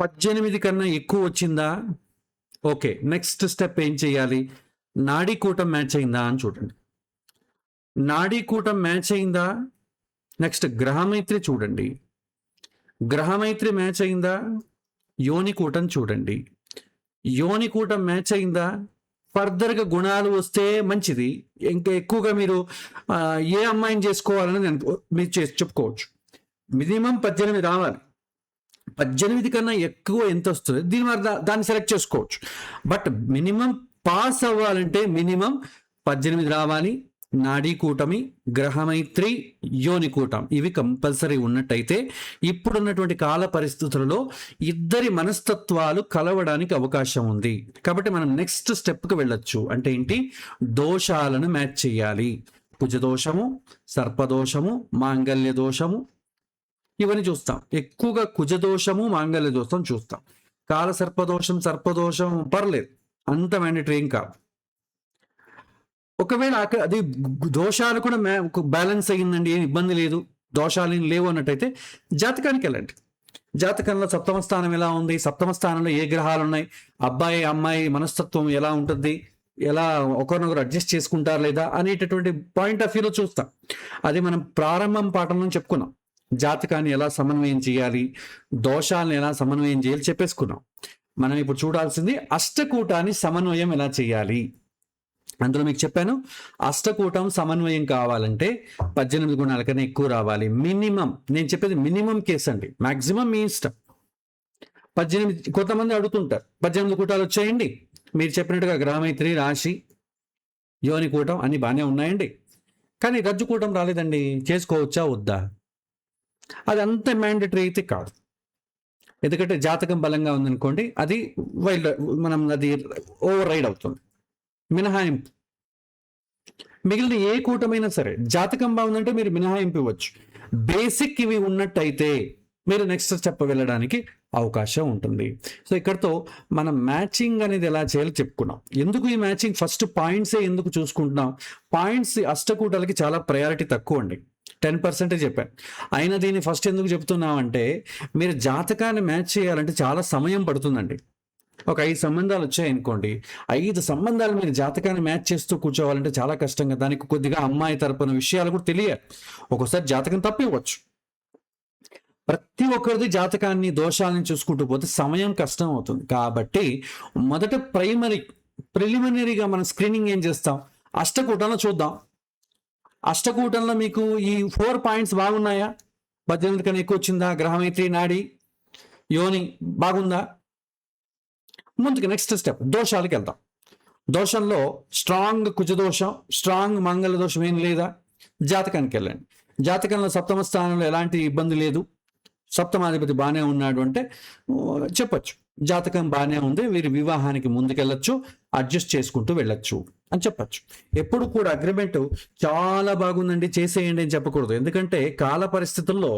18 కన్నా ఎక్కువ వచ్చిందా? ఓకే, నెక్స్ట్ స్టెప్ ఏం చేయాలి? నాడీకూటం మ్యాచ్ అయిందా అని చూడండి. నాడీకూటం మ్యాచ్ అయిందా? నెక్స్ట్ గ్రహమైత్రి చూడండి. గ్రహమైత్రి మ్యాచ్ అయిందా? యోనికూటం చూడండి. యోనికూటం మ్యాచ్ అయిందా? ఫర్దర్గా గుణాలు వస్తే మంచిది. ఇంకా ఎక్కువగా మీరు ఏ అమ్మాయిని చేసుకోవాలని మీరు చెప్పుకోవచ్చు. మినిమం 18 రావాలి. 18 కన్నా ఎక్కువ ఎంత వస్తుంది దీని వల్ల దాన్ని సెలెక్ట్ చేసుకోవచ్చు. బట్ మినిమం పాస్ అవ్వాలంటే మినిమం 18 రావాలి. నాడీ కూటమి, గ్రహమైత్రి, యోనికూటం ఇవి కంపల్సరీ ఉన్నట్టయితే ఇప్పుడున్నటువంటి కాల పరిస్థితులలో ఇద్దరి మనస్తత్వాలు కలవడానికి అవకాశం ఉంది. కాబట్టి మనం నెక్స్ట్ స్టెప్కి వెళ్ళొచ్చు. అంటే ఏంటి? దోషాలను మ్యాచ్ చేయాలి. కుజదోషము, సర్పదోషము, మాంగళ్య దోషము ఇవన్నీ చూస్తాం. ఎక్కువగా కుజదోషము, మాంగళ్య దోషం చూస్తాం. కాల సర్పదోషం, సర్పదోషం పర్లేదు, అంత మ్యాండేటరీ ఏం కాదు. ఒకవేళ అది దోషాలు కూడా బ్యాలెన్స్ అయ్యిందండి, ఏం ఇబ్బంది లేదు, దోషాలు ఏం లేవు అన్నట్టయితే జాతకానికి వెళ్ళండి. జాతకంలో సప్తమ స్థానం ఎలా ఉంది, సప్తమ స్థానంలో ఏ గ్రహాలు ఉన్నాయి, అబ్బాయి అమ్మాయి మనస్తత్వం ఎలా ఉంటుంది, ఎలా ఒకరినొకరు అడ్జస్ట్ చేసుకుంటారు లేదా అనేటటువంటి పాయింట్ ఆఫ్ వ్యూలో చూస్తాం. అది మనం ప్రారంభం పాఠంలో చెప్పుకున్నాం. జాతకాన్ని ఎలా సమన్వయం చేయాలి, దోషాలను ఎలా సమన్వయం చేయాలి చెప్పేసుకున్నాం. మనం ఇప్పుడు చూడాల్సింది అష్టకూటాన్ని సమన్వయం ఎలా చేయాలి. అందులో మీకు చెప్పాను, అష్టకూటం సమన్వయం కావాలంటే 18 గుణాల కన్నా ఎక్కువ రావాలి మినిమం. నేను చెప్పేది మినిమం కేసు అండి, మాక్సిమం మీ ఇష్టం. 18 కొంతమంది అడుగుతుంటారు 18 కూటాలు వచ్చాయండి, మీరు చెప్పినట్టుగా గ్రహమైత్రి, రాశి, యోనికూటం అన్ని బాగానే ఉన్నాయండి, కానీ రజ్జుకూటం రాలేదండి, చేసుకోవచ్చా వద్దా? అది అంత మ్యాండేటరీ అయితే కాదు. ఎందుకంటే జాతకం బలంగా ఉందనుకోండి, అది మనం అది ఓవర్ రైడ్ అవుతుంది, మినహాయింపు. మిగిలిన ఏ కూటమైనా సరే జాతకం బాగుందంటే మీరు మినహాయింపు ఇవ్వచ్చు. బేసిక్ ఇవి ఉన్నట్టయితే మీరు నెక్స్ట్ స్టెప్ వెళ్ళడానికి అవకాశం ఉంటుంది. సో ఇక్కడతో మనం మ్యాచింగ్ అనేది ఎలా చేయాలో చెప్పుకున్నాం. ఎందుకు ఈ మ్యాచింగ్ ఫస్ట్ పాయింట్సే ఎందుకు చూసుకుంటున్నాం? పాయింట్స్ అష్టకూటలకి చాలా ప్రయారిటీ తక్కువ అండి, 10% చెప్పాను. అయినా దీన్ని ఫస్ట్ ఎందుకు చెప్తున్నామంటే, మీరు జాతకాన్ని మ్యాచ్ చేయాలంటే చాలా సమయం పడుతుందండి. ఒక 5 సంబంధాలు వచ్చాయనుకోండి, 5 సంబంధాలు మీరు జాతకాన్ని మ్యాచ్ చేస్తూ కూర్చోవాలంటే చాలా కష్టంగా, దానికి కొద్దిగా అమ్మాయి తరపున విషయాలు కూడా తెలియాలి. ఒక్కోసారి జాతకం తప్పివ్వచ్చు. ప్రతి ఒక్కరిది జాతకాన్ని దోషాలను చూసుకుంటూ పోతే సమయం కష్టం అవుతుంది. కాబట్టి మొదట ప్రిలిమినరీగా మనం స్క్రీనింగ్ ఏం చేస్తాం? అష్టకూటంలో చూద్దాం. అష్టకూటంలో మీకు ఈ 4 పాయింట్స్ బాగున్నాయా? 18 కన్నా ఎక్కువ వచ్చిందా? గ్రహమైత్రి, నాడి, యోని బాగుందా? ముందుకు నెక్స్ట్ స్టెప్ దోషాలకు వెళ్దాం. దోషంలో స్ట్రాంగ్ కుజదోషం, స్ట్రాంగ్ మంగళ దోషం ఏం లేదా? జాతకానికి వెళ్ళండి. జాతకంలో సప్తమ స్థానంలో ఎలాంటి ఇబ్బంది లేదు, సప్తమాధిపతి బాగానే ఉన్నాడు అంటే చెప్పచ్చు, జాతకం బాగానే ఉంది, వీరి వివాహానికి ముందుకెళ్ళచ్చు, అడ్జస్ట్ చేసుకుంటూ వెళ్ళొచ్చు అని చెప్పచ్చు. ఎప్పుడు కూడా అగ్రిమెంట్ చాలా బాగుందండి చేసేయండి అని చెప్పకూడదు. ఎందుకంటే కాల పరిస్థితుల్లో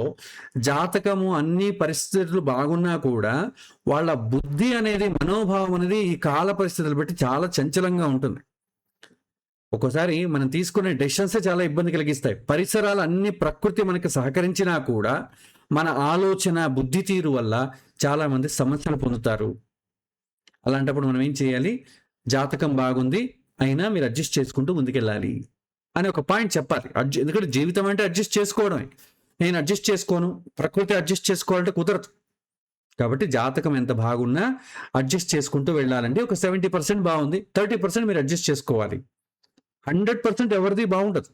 జాతకము అన్ని పరిస్థితులు బాగున్నా కూడా వాళ్ళ బుద్ధి అనేది, మనోభావం అనేది ఈ కాల పరిస్థితులు బట్టి చాలా చంచలంగా ఉంటుంది. ఒక్కోసారి మనం తీసుకునే డెసిషన్సే చాలా ఇబ్బంది కలిగిస్తాయి. పరిసరాలు అన్ని ప్రకృతి మనకి సహకరించినా కూడా మన ఆలోచన, బుద్ధి తీరు వల్ల చాలామంది సమస్యలు పొందుతారు. అలాంటప్పుడు మనం ఏం చేయాలి? జాతకం బాగుంది అయినా మీరు అడ్జస్ట్ చేసుకుంటూ ముందుకెళ్ళాలి అని ఒక పాయింట్ చెప్పాలి. ఎందుకంటే జీవితం అంటే అడ్జస్ట్ చేసుకోవడమే. నేను అడ్జస్ట్ చేసుకోను, ప్రకృతి అడ్జస్ట్ చేసుకోవాలంటే కుదరదు. కాబట్టి జాతకం ఎంత బాగున్నా అడ్జస్ట్ చేసుకుంటూ వెళ్ళాలండి. ఒక 70% బాగుంది, 30% మీరు అడ్జస్ట్ చేసుకోవాలి. 100% ఎవరిది బాగుండదు.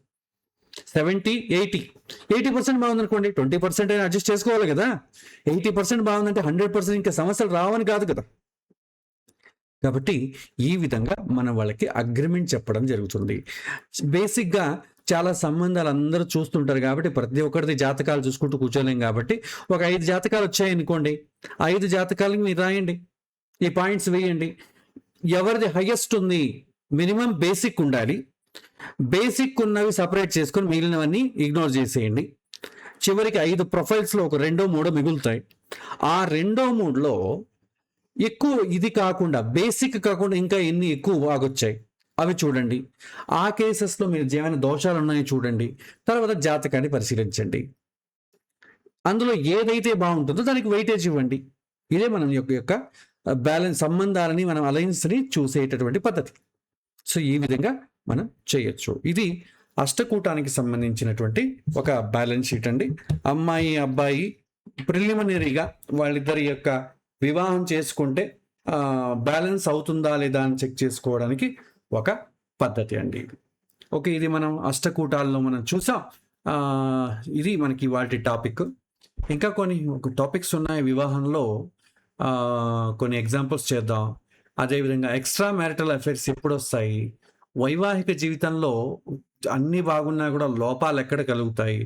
80% బాగుంది అనుకోండి, 20% అయినా అడ్జస్ట్ చేసుకోవాలి కదా. 80% బాగుందంటే 100% ఇంకా సమస్యలు రావని కాదు కదా. కాబట్టి ఈ విధంగా మనం వాళ్ళకి అగ్రిమెంట్ చెప్పడం జరుగుతుంది. బేసిక్గా చాలా సంబంధాలు అందరూ చూస్తుంటారు కాబట్టి ప్రతి ఒక్కరిది జాతకాలు చూసుకుంటూ కూర్చోలేం. కాబట్టి ఒక 5 జాతకాలు వచ్చాయనుకోండి, 5 జాతకాలకి మీరు రాయండి, ఈ పాయింట్స్ వేయండి. ఎవరిది హైయెస్ట్ ఉంది, మినిమం బేసిక్ ఉండాలి. బేసిక్ ఉన్నవి సపరేట్ చేసుకొని మిగిలినవన్నీ ఇగ్నోర్ చేసేయండి. చివరికి 5 ప్రొఫైల్స్లో ఒక 2, 3 మిగులుతాయి. ఆ 2, 3లో ఎక్కువ ఇది కాకుండా, బేసిక్ కాకుండా ఇంకా ఎన్ని ఎక్కువ బాగొచ్చాయి అవి చూడండి. ఆ కేసెస్లో మీరు ఏమైనా దోషాలు ఉన్నాయో చూడండి. తర్వాత జాతకాన్ని పరిశీలించండి. అందులో ఏదైతే బాగుంటుందో దానికి వెయిటేజ్ ఇవ్వండి. ఇదే మనం యొక్క బ్యాలెన్స్, సంబంధాలని, మనం అలయన్స్ని చూసేటటువంటి పద్ధతి. సో ఈ విధంగా మనం చేయొచ్చు. ఇది అష్టకూటానికి సంబంధించినటువంటి ఒక బ్యాలెన్స్ షీట్ అండి. అమ్మాయి అబ్బాయి ప్రిలిమినరీగా వాళ్ళిద్దరి యొక్క వివాహం చేసుకుంటే బ్యాలెన్స్ అవుతుందా లేదా అని చెక్ చేసుకోవడానికి ఒక పద్ధతి అండి. ఓకే, ఇది మనం అష్టకూటాల్లో మనం చూసాం. ఇది మనకి వాటి టాపిక్. ఇంకా కొన్ని టాపిక్స్ ఉన్నాయి వివాహంలో, కొన్ని ఎగ్జాంపుల్స్ చేద్దాం. అదేవిధంగా ఎక్స్ట్రా మ్యారిటల్ అఫైర్స్ ఎప్పుడు వస్తాయి, వైవాహిక జీవితంలో అన్నీ బాగున్నా కూడా లోపాలు ఎక్కడ కలుగుతాయి,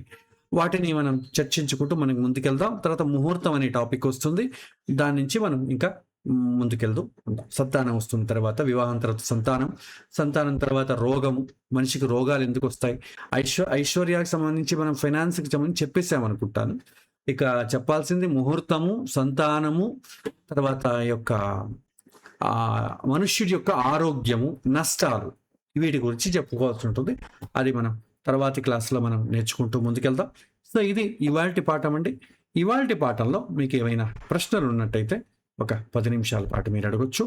వాటిని మనం చర్చించుకుంటూ మనకి ముందుకెళ్దాం. తర్వాత ముహూర్తం అనే టాపిక్ వస్తుంది, దాని నుంచి మనం ఇంకా ముందుకెళ్దాం. సంతానం వస్తుంది, తర్వాత వివాహం తర్వాత సంతానం తర్వాత రోగము, మనిషికి రోగాలు ఎందుకు వస్తాయి, ఐశ్వర్యానికి సంబంధించి మనం ఫైనాన్స్కి సంబంధించి చెప్పేసామనుకుంటాను. ఇక చెప్పాల్సింది ముహూర్తము, సంతానము, తర్వాత యొక్క మనుష్యుడి యొక్క ఆరోగ్యము, నష్టాలు, వీటి గురించి చెప్పుకోవాల్సి ఉంటుంది. అది మనం తర్వాతి క్లాస్లో మనం నేర్చుకుంటూ ముందుకెళ్దాం. సో ఇది ఇవాల్టి పాఠం అండి. ఇవాల్టి పాఠంలో మీకు ఏమైనా ప్రశ్నలు ఉన్నట్టయితే ఒక 10 నిమిషాల పాటు మీరు అడగొచ్చు.